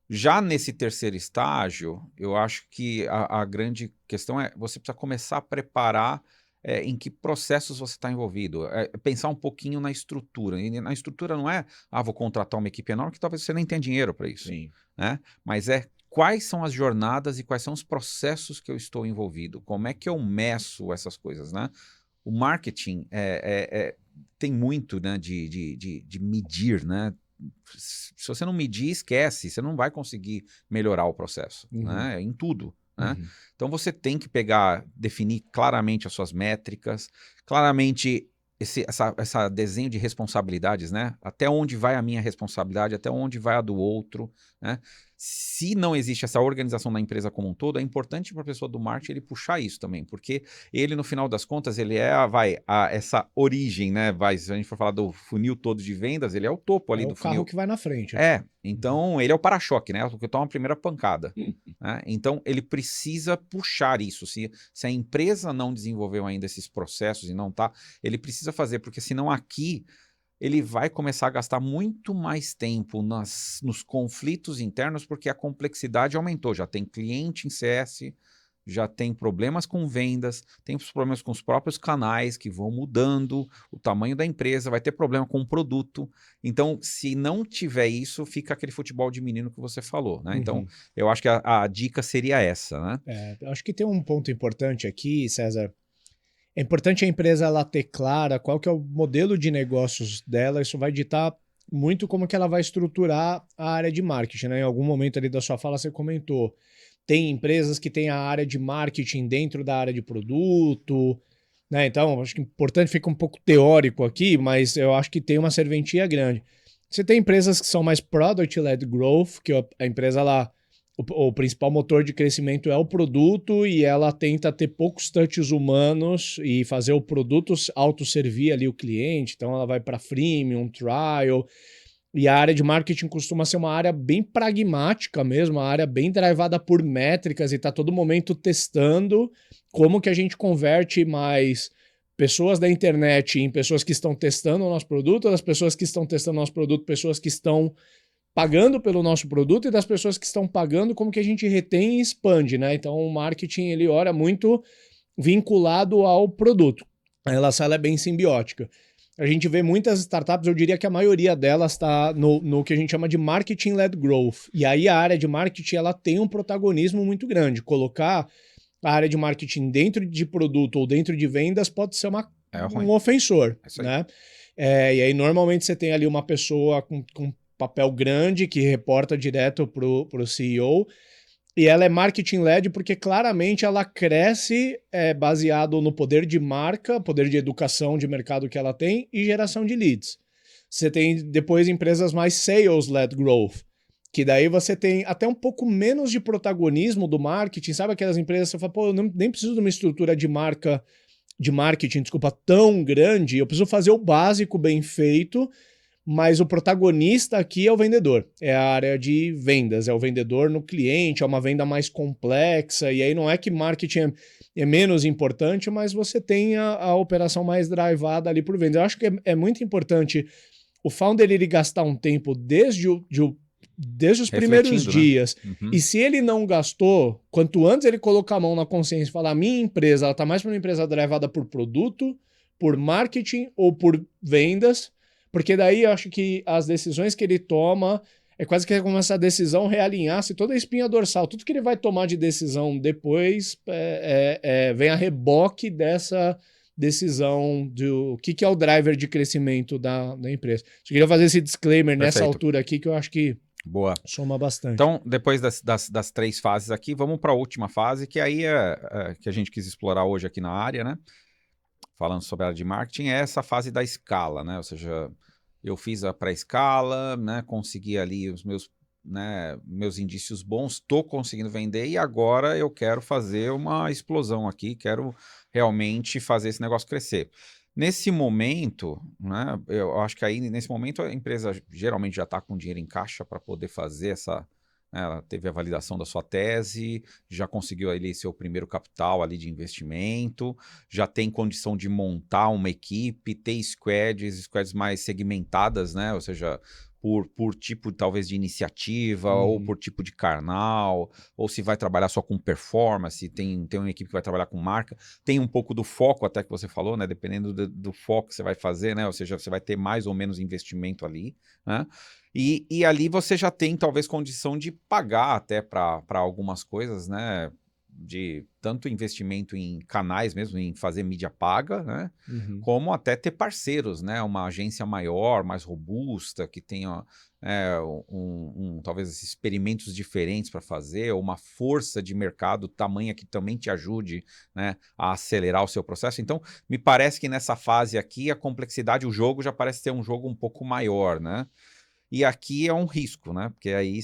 Speaker 2: Já nesse terceiro estágio, eu acho que a grande questão você precisa começar a preparar em que processos você está envolvido. Pensar um pouquinho na estrutura. E na estrutura não vou contratar uma equipe enorme, que talvez você nem tenha dinheiro para isso.
Speaker 1: Sim.
Speaker 2: Né? Mas quais são as jornadas e quais são os processos que eu estou envolvido. Como é que eu meço essas coisas, né? O marketing tem muito, né, de medir, né? Se você não medir, esquece, você não vai conseguir melhorar o processo, né? Em tudo. Né? Então você tem que definir claramente as suas métricas, claramente essa desenho de responsabilidades, né? Até onde vai a minha responsabilidade, até onde vai a do outro, né? Se não existe essa organização da empresa como um todo, é importante para a pessoa do marketing ele puxar isso também, porque ele, no final das contas, ele essa origem, né? Se a gente for falar do funil todo de vendas, ele é o topo ali do funil.
Speaker 1: É o carro que vai na frente.
Speaker 2: Então ele é o para-choque, né? O que toma a primeira pancada. Né? Então ele precisa puxar isso. Se a empresa não desenvolveu ainda esses processos e não está, ele precisa fazer, porque senão aqui ele vai começar a gastar muito mais tempo nos conflitos internos, porque a complexidade aumentou. Já tem cliente em CS, já tem problemas com vendas, tem os problemas com os próprios canais que vão mudando, o tamanho da empresa, vai ter problema com o produto. Então, se não tiver isso, fica aquele futebol de menino que você falou. Né? Então, eu acho que a dica seria essa. Né?
Speaker 1: Eu acho que tem um ponto importante aqui, César. É importante a empresa ela ter clara qual que é o modelo de negócios dela, isso vai ditar muito como que ela vai estruturar a área de marketing, né? Em algum momento ali da sua fala você comentou, tem empresas que têm a área de marketing dentro da área de produto, né? Então, acho que é importante, fica um pouco teórico aqui, mas eu acho que tem uma serventia grande. Você tem empresas que são mais product-led growth, que a empresa ela o principal motor de crescimento é o produto e ela tenta ter poucos touches humanos e fazer o produto autosservir ali o cliente. Então ela vai para freemium, trial. E a área de marketing costuma ser uma área bem pragmática mesmo, uma área bem drivada por métricas e está todo momento testando como que a gente converte mais pessoas da internet em pessoas que estão testando o nosso produto, das pessoas que estão testando o nosso produto, pessoas que estão pagando pelo nosso produto e das pessoas que estão pagando, como que a gente retém e expande, né? Então o marketing ele ora muito vinculado ao produto. A relação ela é bem simbiótica. A gente vê muitas startups, eu diria que a maioria delas está no que a gente chama de marketing-led growth. E aí a área de marketing ela tem um protagonismo muito grande. Colocar a área de marketing dentro de produto ou dentro de vendas pode ser um ofensor, né? E aí normalmente você tem ali uma pessoa com papel grande que reporta direto para o CEO e ela é marketing-led porque claramente ela cresce baseado no poder de marca, poder de educação de mercado que ela tem e geração de leads. Você tem depois empresas mais sales-led growth, Que daí você tem até um pouco menos de protagonismo do marketing, sabe aquelas empresas que você fala, pô, eu nem preciso de uma estrutura de marketing, desculpa, tão grande, eu preciso fazer o básico bem feito, mas o protagonista aqui é o vendedor, é a área de vendas, é o vendedor no cliente, é uma venda mais complexa, e aí não é que marketing é menos importante, mas você tem a operação mais drivada ali por venda. Eu acho que é muito importante o founder ele gastar um tempo desde os primeiros
Speaker 2: Refletindo, né?
Speaker 1: dias. E se ele não gastou, quanto antes ele colocar a mão na consciência e falar, minha empresa, ela tá mais para uma empresa drivada por produto, por marketing ou por vendas, porque daí eu acho que as decisões que ele toma é quase que como essa decisão realinhar-se toda a espinha dorsal. Tudo que ele vai tomar de decisão depois vem a reboque dessa decisão do que é o driver de crescimento da empresa. Eu queria fazer esse disclaimer nessa
Speaker 2: Perfeito.
Speaker 1: altura aqui, que eu acho que
Speaker 2: Boa.
Speaker 1: soma bastante.
Speaker 2: Então, depois das 3 fases aqui, vamos para a última fase, que aí é que a gente quis explorar hoje aqui na área, né? Falando sobre a área de marketing, é essa fase da escala, né? Ou seja, eu fiz a pré-escala, né? Consegui ali os meus indícios bons, estou conseguindo vender e agora eu quero fazer uma explosão aqui, quero realmente fazer esse negócio crescer. Nesse momento, né, eu acho que aí nesse momento a empresa geralmente já está com dinheiro em caixa para poder fazer ela teve a validação da sua tese, já conseguiu ali seu primeiro capital ali de investimento, já tem condição de montar uma equipe, ter squads mais segmentadas, né? Ou seja, por tipo talvez de iniciativa, ou por tipo de canal, ou se vai trabalhar só com performance, tem uma equipe que vai trabalhar com marca, tem um pouco do foco até que você falou, né? Dependendo do foco que você vai fazer, né? Ou seja, você vai ter mais ou menos investimento ali, né? E ali você já tem talvez condição de pagar até para algumas coisas, né? De tanto investimento em canais mesmo, em fazer mídia paga, né? Como até ter parceiros, né? Uma agência maior, mais robusta, que tenha talvez experimentos diferentes para fazer, ou uma força de mercado tamanha que também te ajude, né, a acelerar o seu processo. Então, me parece que nessa fase aqui, a complexidade, o jogo já parece ser um jogo um pouco maior, né? E aqui é um risco, né? Porque aí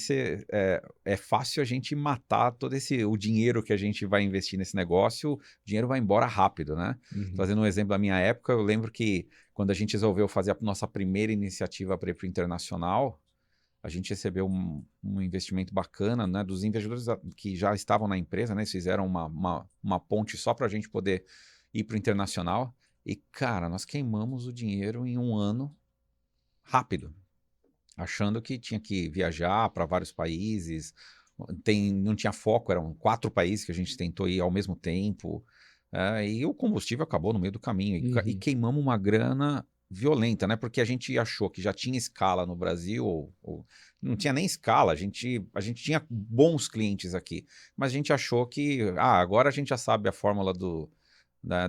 Speaker 2: é fácil a gente matar todo o dinheiro que a gente vai investir nesse negócio, o dinheiro vai embora rápido, né? Trazendo um exemplo da minha época, eu lembro que quando a gente resolveu fazer a nossa primeira iniciativa para ir para o internacional, a gente recebeu um investimento bacana, né? Dos investidores que já estavam na empresa, né? Eles fizeram uma ponte só para a gente poder ir para o internacional. E, cara, nós queimamos o dinheiro em um ano rápido, achando que tinha que viajar para vários países, não tinha foco, eram 4 países que a gente tentou ir ao mesmo tempo, e o combustível acabou no meio do caminho, e queimamos uma grana violenta, né? Porque a gente achou que já tinha escala no Brasil, ou não tinha nem escala, a gente tinha bons clientes aqui, mas a gente achou que, agora a gente já sabe a fórmula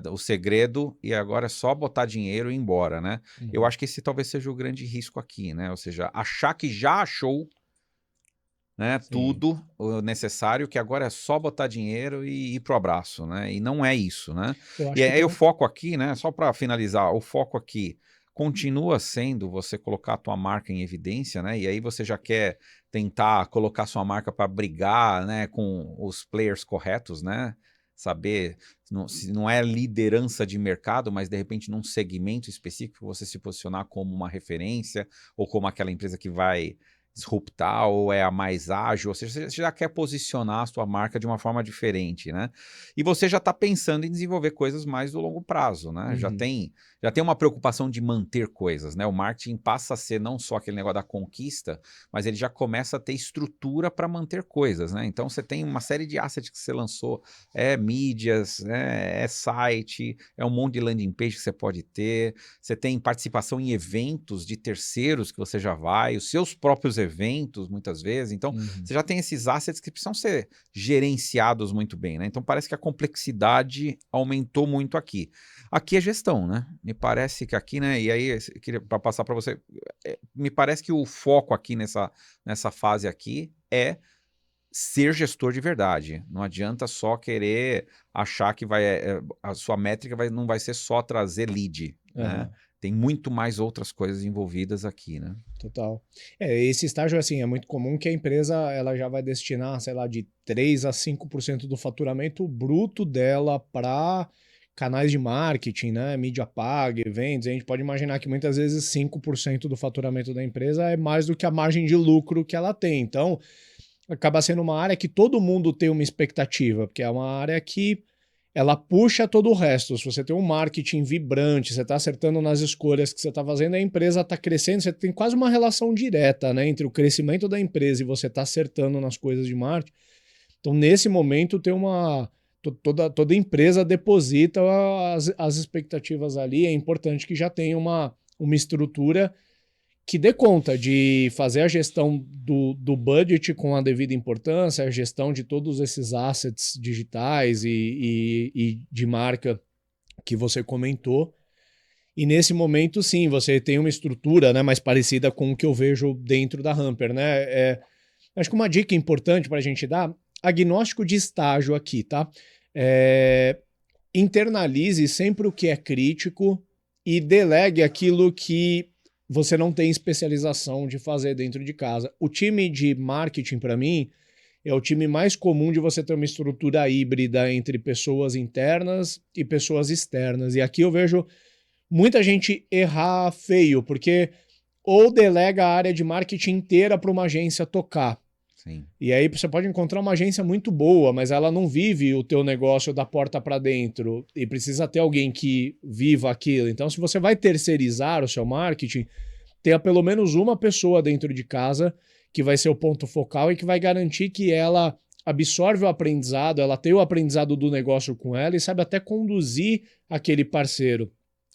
Speaker 2: o segredo, e agora é só botar dinheiro e ir embora, né? Eu acho que esse talvez seja o grande risco aqui, né? Ou seja, achar que já achou, né, tudo o necessário, que agora é só botar dinheiro e ir pro abraço, né? E não é isso, né? E aí o foco aqui, né? Só para finalizar, o foco aqui continua sendo você colocar a tua marca em evidência, né? E aí você já quer tentar colocar sua marca para brigar, né, com os players corretos, né? Saber se não é liderança de mercado, mas de repente num segmento específico você se posicionar como uma referência ou como aquela empresa que vai disruptar ou é a mais ágil, ou seja, você já quer posicionar a sua marca de uma forma diferente, né? E você já está pensando em desenvolver coisas mais do longo prazo, né? Já tem uma preocupação de manter coisas, né? O marketing passa a ser não só aquele negócio da conquista, mas ele já começa a ter estrutura para manter coisas, né? Então você tem uma série de assets que você lançou, mídias, né? É site, é um monte de landing page que você pode ter, você tem participação em eventos de terceiros que você já vai, os seus próprios eventos, muitas vezes. Então, você já tem esses assets que precisam ser gerenciados muito bem, né? Então, parece que a complexidade aumentou muito aqui. Aqui é gestão, né? Me parece que aqui, né? E aí, eu queria passar para você, me parece que o foco aqui nessa fase aqui é ser gestor de verdade. Não adianta só querer achar que a sua métrica não vai ser só trazer lead, né? tem muito mais outras coisas envolvidas aqui, né?
Speaker 1: Total. Esse estágio, assim, é muito comum que a empresa ela já vai destinar, sei lá, de 3 a 5% do faturamento bruto dela para canais de marketing, né? Mídia paga, eventos. A gente pode imaginar que muitas vezes 5% do faturamento da empresa é mais do que a margem de lucro que ela tem. Então, acaba sendo uma área que todo mundo tem uma expectativa, porque é uma área que ela puxa todo o resto. Se você tem um marketing vibrante, você está acertando nas escolhas que você está fazendo, a empresa está crescendo, você tem quase uma relação direta, né, entre o crescimento da empresa e você está acertando nas coisas de marketing. Então, nesse momento, tem uma. Toda empresa deposita as expectativas ali. É importante que já tenha uma estrutura que dê conta de fazer a gestão do budget com a devida importância, a gestão de todos esses assets digitais e de marca que você comentou. E nesse momento, sim, você tem uma estrutura, né, mais parecida com o que eu vejo dentro da Hamper, né? Acho que uma dica importante para a gente dar, agnóstico de estágio aqui, tá? Internalize sempre o que é crítico e delegue aquilo que você não tem especialização de fazer dentro de casa. O time de marketing, para mim, é o time mais comum de você ter uma estrutura híbrida entre pessoas internas e pessoas externas. E aqui eu vejo muita gente errar feio, porque ou delega a área de marketing inteira para uma agência tocar.
Speaker 2: Sim.
Speaker 1: E aí você pode encontrar uma agência muito boa, mas ela não vive o teu negócio da porta para dentro e precisa ter alguém que viva aquilo. Então, se você vai terceirizar o seu marketing, tenha pelo menos uma pessoa dentro de casa que vai ser o ponto focal e que vai garantir que ela absorve o aprendizado, ela tem o aprendizado do negócio com ela e sabe até conduzir aquele parceiro.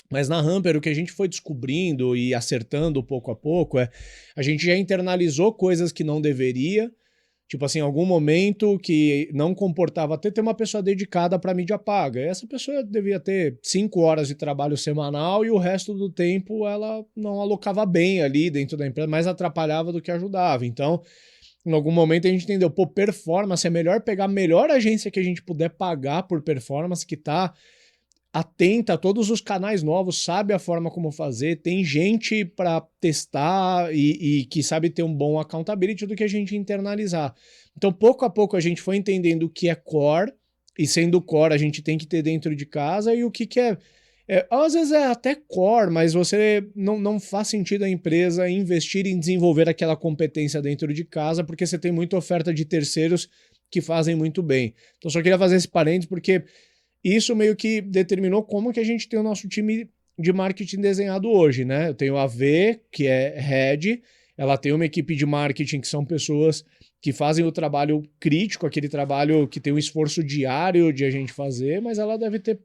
Speaker 1: Mas na Hamper, o que a gente foi descobrindo e acertando pouco a pouco a gente já internalizou coisas que não deveria. Tipo assim, em algum momento que não comportava ter uma pessoa dedicada para mídia paga. Essa pessoa devia ter 5 horas de trabalho semanal e o resto do tempo ela não alocava bem ali dentro da empresa, mais atrapalhava do que ajudava. Então, em algum momento a gente entendeu, performance é melhor pegar a melhor agência que a gente puder pagar por performance, que tá atenta a todos os canais novos, sabe a forma como fazer, tem gente para testar e que sabe ter um bom accountability do que a gente internalizar. Então, pouco a pouco, a gente foi entendendo o que é core, e sendo core, a gente tem que ter dentro de casa, e o que é. Às vezes é até core, mas você não faz sentido a empresa investir em desenvolver aquela competência dentro de casa, porque você tem muita oferta de terceiros que fazem muito bem. Então, só queria fazer esse parênteses, porque isso meio que determinou como que a gente tem o nosso time de marketing desenhado hoje, né? Eu tenho a V, que é head, ela tem uma equipe de marketing que são pessoas que fazem o trabalho crítico, aquele trabalho que tem um esforço diário de a gente fazer, mas ela deve ter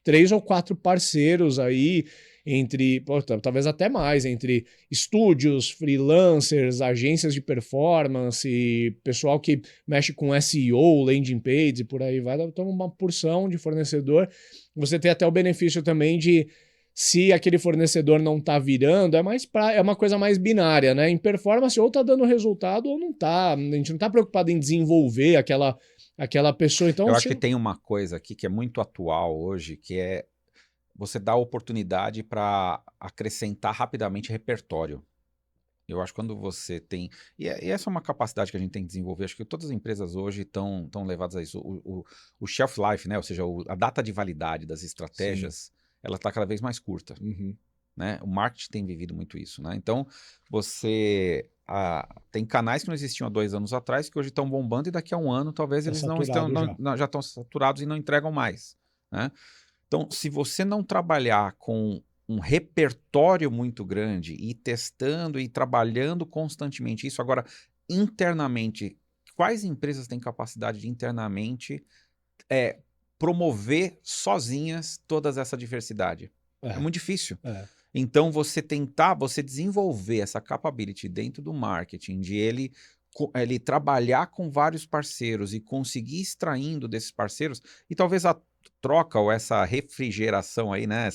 Speaker 1: 3 ou 4 parceiros aí, entre, talvez até mais, entre estúdios, freelancers, agências de performance, pessoal que mexe com SEO, landing page e por aí vai, então uma porção de fornecedor. Você tem até o benefício também de, se aquele fornecedor não tá virando, é uma coisa mais binária, né? Em performance, ou tá dando resultado ou não tá. A gente não tá preocupado em desenvolver aquela pessoa. Então,
Speaker 2: eu acho que tem uma coisa aqui que é muito atual hoje, que é você dá oportunidade para acrescentar rapidamente repertório. Eu acho que quando você tem... E essa é uma capacidade que a gente tem que desenvolver. Acho que todas as empresas hoje estão levadas a isso. O shelf life, né? Ou seja, a data de validade das estratégias, ela está cada vez mais curta.
Speaker 1: Uhum.
Speaker 2: Né? O marketing tem vivido muito isso. Né? Então, você... tem canais que não existiam há 2 anos atrás, que hoje estão bombando, e daqui a 1 ano talvez eles já estão saturados e não entregam mais. Né? Então, se você não trabalhar com um repertório muito grande e testando e trabalhando constantemente isso, agora, internamente, quais empresas têm capacidade de internamente promover sozinhas toda essa diversidade? É muito difícil. Então, você desenvolver essa capability dentro do marketing, de ele trabalhar com vários parceiros e conseguir extraindo desses parceiros, e talvez a troca ou essa refrigeração aí, né?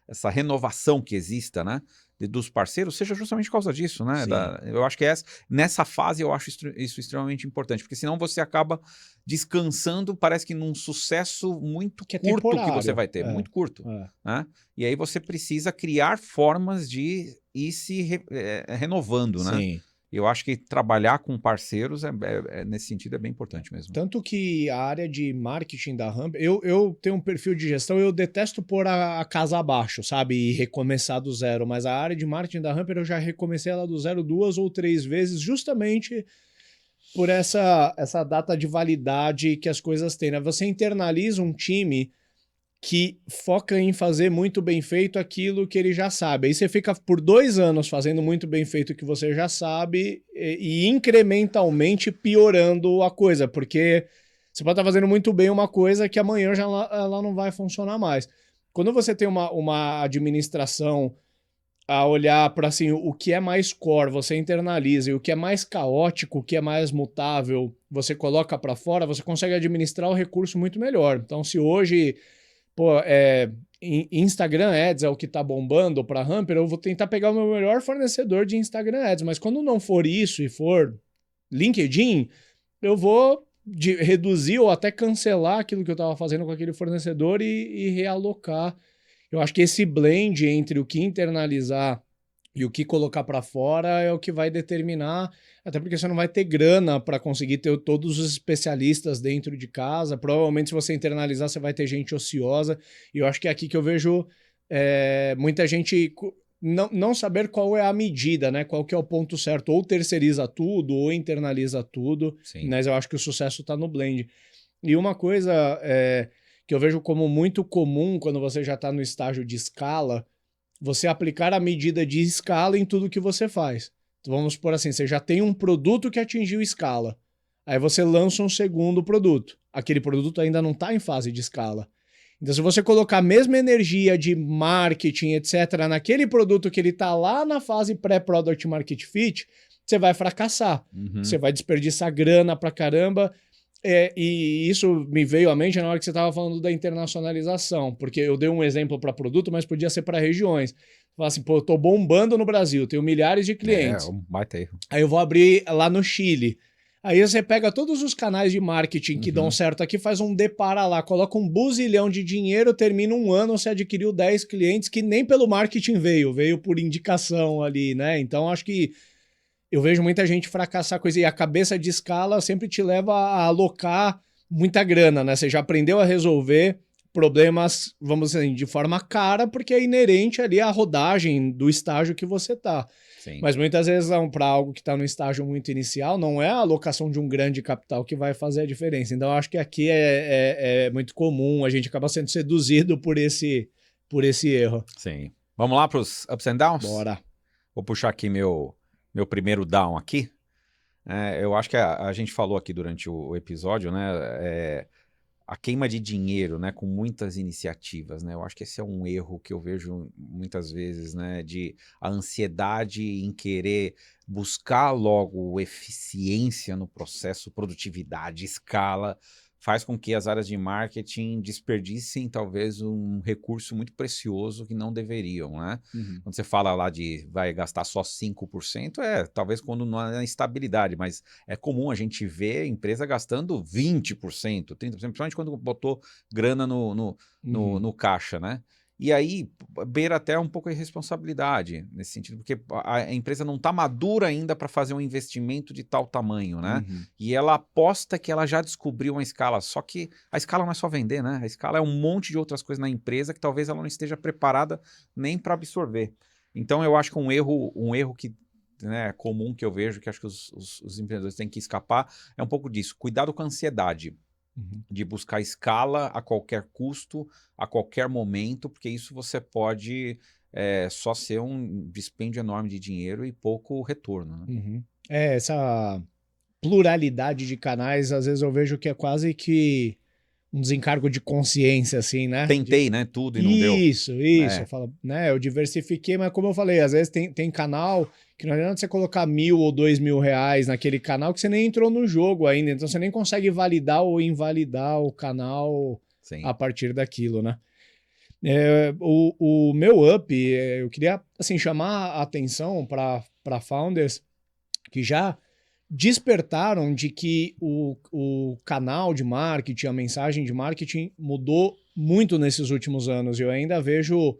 Speaker 2: Essa renovação que exista, né? dos parceiros seja justamente por causa disso, né?
Speaker 1: Sim.
Speaker 2: Eu acho que nessa fase eu acho isso extremamente importante, porque senão você acaba descansando, parece que num sucesso muito
Speaker 1: Que é
Speaker 2: curto que você
Speaker 1: temporário.
Speaker 2: vai ter, muito curto,
Speaker 1: É.
Speaker 2: né? E aí você precisa criar formas de ir renovando, né?
Speaker 1: Sim.
Speaker 2: Eu acho que trabalhar com parceiros nesse sentido é bem importante mesmo.
Speaker 1: Tanto que a área de marketing da Ramp, eu tenho um perfil de gestão, eu detesto pôr a casa abaixo, sabe? E recomeçar do zero, mas a área de marketing da Ramp eu já recomecei ela do zero 2 ou 3 vezes, justamente por essa data de validade que as coisas têm, né? Você internaliza um time que foca em fazer muito bem feito aquilo que ele já sabe. Aí você fica por 2 anos fazendo muito bem feito o que você já sabe e incrementalmente piorando a coisa, porque você pode estar fazendo muito bem uma coisa que amanhã já ela não vai funcionar mais. Quando você tem uma administração a olhar para assim, o que é mais core, você internaliza, e o que é mais caótico, o que é mais mutável, você coloca para fora, você consegue administrar o recurso muito melhor. Então, se hoje, pô, Instagram Ads é o que tá bombando para Hamper, eu vou tentar pegar o meu melhor fornecedor de Instagram Ads, mas quando não for isso e for LinkedIn, eu vou reduzir ou até cancelar aquilo que eu estava fazendo com aquele fornecedor e realocar. Eu acho que esse blend entre o que internalizar e o que colocar para fora é o que vai determinar, até porque você não vai ter grana para conseguir ter todos os especialistas dentro de casa. Provavelmente, se você internalizar, você vai ter gente ociosa. E eu acho que é aqui que eu vejo muita gente não saber qual é a medida, né? Qual que é o ponto certo. Ou terceiriza tudo, ou internaliza tudo.
Speaker 2: Sim.
Speaker 1: Mas eu acho que o sucesso está no blend. E uma coisa que eu vejo como muito comum quando você já está no estágio de escala, você aplicar a medida de escala em tudo que você faz. Então, vamos supor assim, você já tem um produto que atingiu escala. Aí você lança um segundo produto. Aquele produto ainda não está em fase de escala. Então, se você colocar a mesma energia de marketing, etc., naquele produto que ele está lá na fase pré-product market fit, você vai fracassar.
Speaker 2: Uhum.
Speaker 1: Você vai desperdiçar grana pra caramba. E isso me veio à mente na hora que você estava falando da internacionalização, porque eu dei um exemplo para produto, mas podia ser para regiões. Fala assim, pô, eu tô bombando no Brasil, tenho milhares de clientes.
Speaker 2: Um baita erro.
Speaker 1: Aí eu vou abrir lá no Chile. Aí você pega todos os canais de marketing que dão certo aqui, faz um depara lá, coloca um buzilhão de dinheiro, termina um ano, você adquiriu 10 clientes que nem pelo marketing veio por indicação ali, né? Então acho que eu vejo muita gente fracassar coisa e a cabeça de escala sempre te leva a alocar muita grana, né? Você já aprendeu a resolver problemas, vamos dizer assim, de forma cara, porque é inerente ali à rodagem do estágio que você tá.
Speaker 2: Sim.
Speaker 1: Mas muitas vezes, para algo que está no estágio muito inicial, não é a alocação de um grande capital que vai fazer a diferença. Então, eu acho que aqui é muito comum, a gente acaba sendo seduzido por esse erro.
Speaker 2: Sim. Vamos lá para os ups and downs?
Speaker 1: Bora.
Speaker 2: Vou puxar aqui meu primeiro down aqui. Eu acho que a gente falou aqui durante o episódio, né? A queima de dinheiro, né, com muitas iniciativas, né? Eu acho que esse é um erro que eu vejo muitas vezes, né, de a ansiedade em querer buscar logo eficiência no processo, produtividade, escala, faz com que as áreas de marketing desperdicem talvez um recurso muito precioso que não deveriam, né? Quando você fala lá de vai gastar só 5%, talvez quando não há estabilidade, mas é comum a gente ver empresa gastando 20%, 30%, principalmente quando botou grana no caixa, né? E aí beira até um pouco a irresponsabilidade nesse sentido, porque a empresa não está madura ainda para fazer um investimento de tal tamanho, né? E ela aposta que ela já descobriu uma escala, só que a escala não é só vender, né? A escala é um monte de outras coisas na empresa que talvez ela não esteja preparada nem para absorver. Então eu acho que um erro que é comum que eu vejo, que acho que os empreendedores têm que escapar, é um pouco disso. Cuidado com a ansiedade. De buscar escala a qualquer custo, a qualquer momento, porque isso você pode só ser um dispêndio enorme de dinheiro e pouco retorno. Né?
Speaker 1: Essa pluralidade de canais, às vezes eu vejo que é quase que um desencargo de consciência, assim, né?
Speaker 2: Tentei, né? Tudo e não deu.
Speaker 1: Isso. Eu falo, né? Eu diversifiquei, mas como eu falei, às vezes tem canal que não adianta você colocar 1.000 ou 2.000 reais naquele canal que você nem entrou no jogo ainda, então você nem consegue validar ou invalidar o canal a partir daquilo, né? O meu up, eu queria assim, chamar a atenção para founders que já despertaram de que o canal de marketing, a mensagem de marketing mudou muito nesses últimos anos. Eu ainda vejo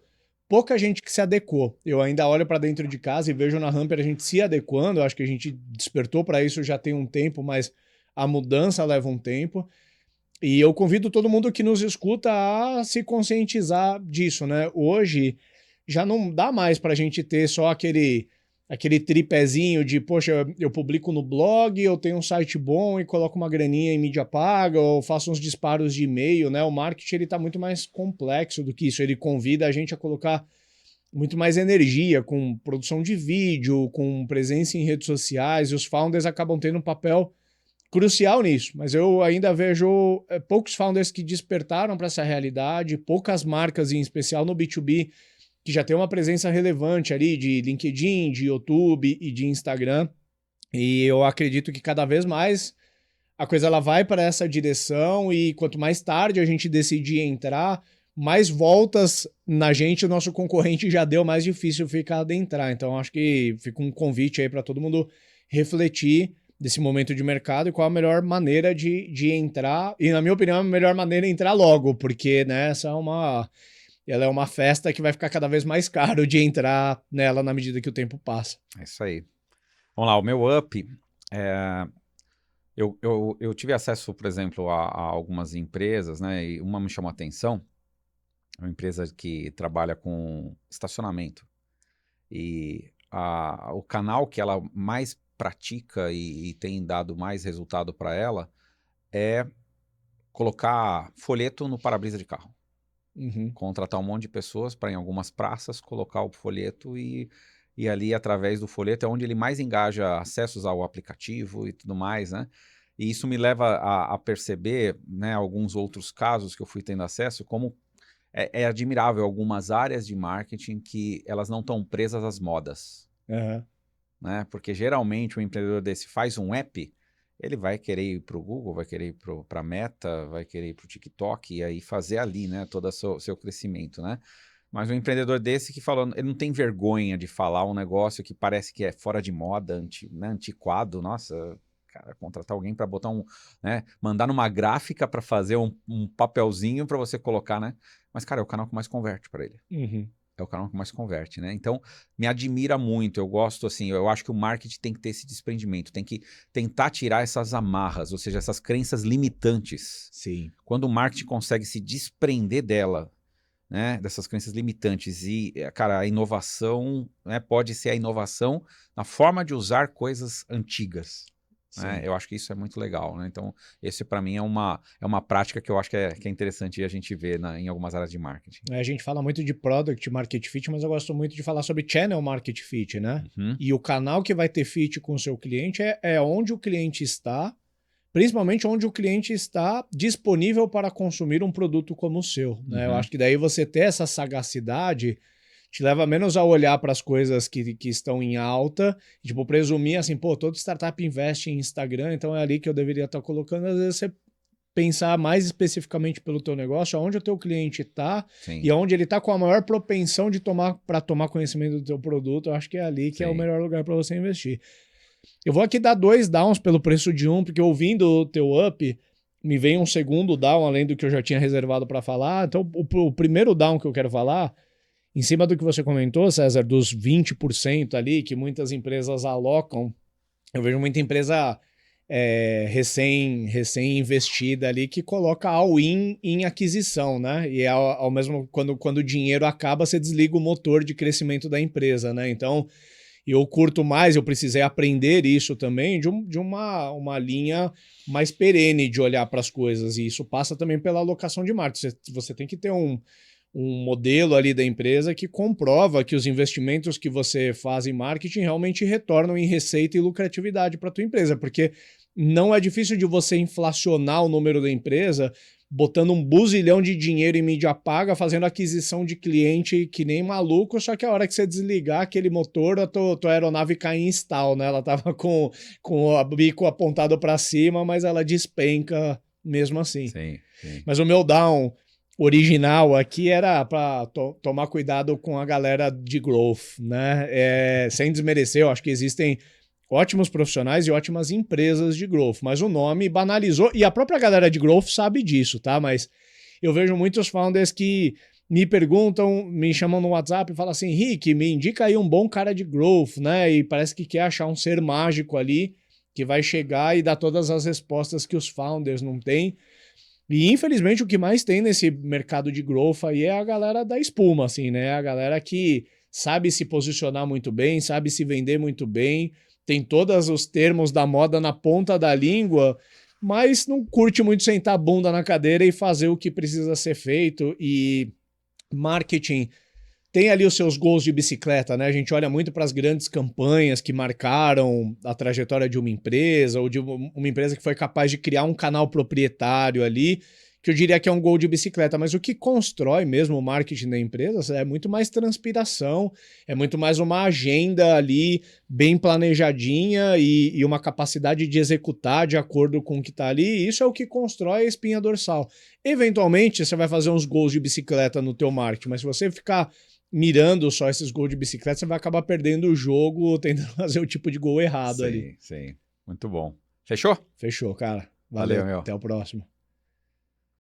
Speaker 1: pouca gente que se adequou. Eu ainda olho para dentro de casa e vejo na Humper a gente se adequando. Eu acho que a gente despertou para isso já tem um tempo, mas a mudança leva um tempo. E eu convido todo mundo que nos escuta a se conscientizar disso, né? Hoje já não dá mais para a gente ter só aquele tripézinho de, poxa, eu publico no blog, eu tenho um site bom e coloco uma graninha em mídia paga, ou faço uns disparos de e-mail, né? O marketing, ele tá muito mais complexo do que isso. Ele convida a gente a colocar muito mais energia com produção de vídeo, com presença em redes sociais, e os founders acabam tendo um papel crucial nisso, mas eu ainda vejo poucos founders que despertaram para essa realidade, poucas marcas, em especial no B2B, que já tem uma presença relevante ali de LinkedIn, de YouTube e de Instagram. E eu acredito que cada vez mais a coisa ela vai para essa direção e quanto mais tarde a gente decidir entrar, mais voltas na gente o nosso concorrente já deu, mais difícil fica adentrar. Então acho que fica um convite aí para todo mundo refletir desse momento de mercado e qual a melhor maneira de entrar. E na minha opinião, a melhor maneira é entrar logo, porque né, ela é uma festa que vai ficar cada vez mais caro de entrar nela na medida que o tempo passa.
Speaker 2: É isso aí. Vamos lá, o meu up, eu tive acesso, por exemplo, a algumas empresas, né? E uma me chamou a atenção, uma empresa que trabalha com estacionamento. E o canal que ela mais pratica e tem dado mais resultado para ela é colocar folheto no para-brisa de carro.
Speaker 1: Uhum.
Speaker 2: Contratar um monte de pessoas para em algumas praças colocar o folheto e ali através do folheto é onde ele mais engaja acessos ao aplicativo e tudo mais, né? E isso me leva a perceber, né, alguns outros casos que eu fui tendo acesso, como é admirável algumas áreas de marketing que elas não estão presas às modas.
Speaker 1: Uhum.
Speaker 2: Né? Porque geralmente um empreendedor desse faz um app, ele vai querer ir para o Google, vai querer ir para a Meta, vai querer ir para o TikTok e aí fazer ali, né, todo o seu crescimento, né? Mas um empreendedor desse que falou, ele não tem vergonha de falar um negócio que parece que é fora de moda, né, antiquado, nossa, cara, contratar alguém para botar né, mandar numa gráfica para fazer um papelzinho para você colocar, né? Mas, cara, é o canal que mais converte para ele.
Speaker 1: Uhum.
Speaker 2: É o canal que mais converte, né? Então, me admira muito, eu gosto assim, eu acho que o marketing tem que ter esse desprendimento, tem que tentar tirar essas amarras, ou seja, essas crenças limitantes.
Speaker 1: Sim.
Speaker 2: Quando o marketing consegue se desprender dela, né, dessas crenças limitantes e, cara, a inovação, né, pode ser a inovação na forma de usar coisas antigas. Né? Eu acho que isso é muito legal, né? Então, esse para mim é uma prática que eu acho que é interessante a gente ver em algumas áreas de marketing.
Speaker 1: A gente fala muito de Product Market Fit, mas eu gosto muito de falar sobre Channel Market Fit, né?
Speaker 2: Uhum.
Speaker 1: E o canal que vai ter fit com o seu cliente é onde o cliente está, principalmente onde o cliente está disponível para consumir um produto como o seu. Né? Eu acho que daí você ter essa sagacidade te leva menos a olhar para as coisas que estão em alta, tipo, presumir assim, pô, toda startup investe em Instagram, então é ali que eu deveria estar colocando. Às vezes você pensar mais especificamente pelo teu negócio, aonde o teu cliente está e aonde ele está com a maior propensão de tomar conhecimento do teu produto, eu acho que é ali que é o melhor lugar para você investir. Eu vou aqui dar 2 downs pelo preço de um, porque ouvindo o teu up, me vem um segundo down, além do que eu já tinha reservado para falar. Então, o primeiro down que eu quero falar, em cima do que você comentou, César, dos 20% ali que muitas empresas alocam, eu vejo muita empresa recém-investida ali que coloca all-in em aquisição, né? E ao mesmo quando o dinheiro acaba, você desliga o motor de crescimento da empresa, né? Então, eu curto mais, eu precisei aprender isso também de uma linha mais perene de olhar para as coisas, e isso passa também pela alocação de marketing. Você tem que ter um modelo ali da empresa que comprova que os investimentos que você faz em marketing realmente retornam em receita e lucratividade para a tua empresa, porque não é difícil de você inflacionar o número da empresa botando um buzilhão de dinheiro em mídia paga, fazendo aquisição de cliente que nem maluco, só que a hora que você desligar aquele motor, a tua aeronave cai em stall, né? Ela tava com o bico apontado para cima, mas ela despenca mesmo assim.
Speaker 2: Sim.
Speaker 1: Mas o meu down original aqui era para tomar cuidado com a galera de growth, né? Sem desmerecer, eu acho que existem ótimos profissionais e ótimas empresas de growth, mas o nome banalizou, e a própria galera de growth sabe disso, tá? Mas eu vejo muitos founders que me perguntam, me chamam no WhatsApp e falam assim, Rick, me indica aí um bom cara de growth, né? E parece que quer achar um ser mágico ali que vai chegar e dar todas as respostas que os founders não têm. E infelizmente o que mais tem nesse mercado de growth aí é a galera da espuma, assim, né? A galera que sabe se posicionar muito bem, sabe se vender muito bem, tem todos os termos da moda na ponta da língua, mas não curte muito sentar a bunda na cadeira e fazer o que precisa ser feito. E marketing tem ali os seus gols de bicicleta, né? A gente olha muito para as grandes campanhas que marcaram a trajetória de uma empresa ou de uma empresa que foi capaz de criar um canal proprietário ali, que eu diria que é um gol de bicicleta, mas o que constrói mesmo o marketing da empresa é muito mais transpiração, é muito mais uma agenda ali bem planejadinha e uma capacidade de executar de acordo com o que está ali, e isso é o que constrói a espinha dorsal. Eventualmente, você vai fazer uns gols de bicicleta no teu marketing, mas se você ficar mirando só esses gols de bicicleta, você vai acabar perdendo o jogo tentando fazer o tipo de gol errado ali.
Speaker 2: Sim. Muito bom. Fechou?
Speaker 1: Fechou, cara.
Speaker 2: Valeu,
Speaker 1: Valeu.
Speaker 2: meu.
Speaker 1: Até o próximo.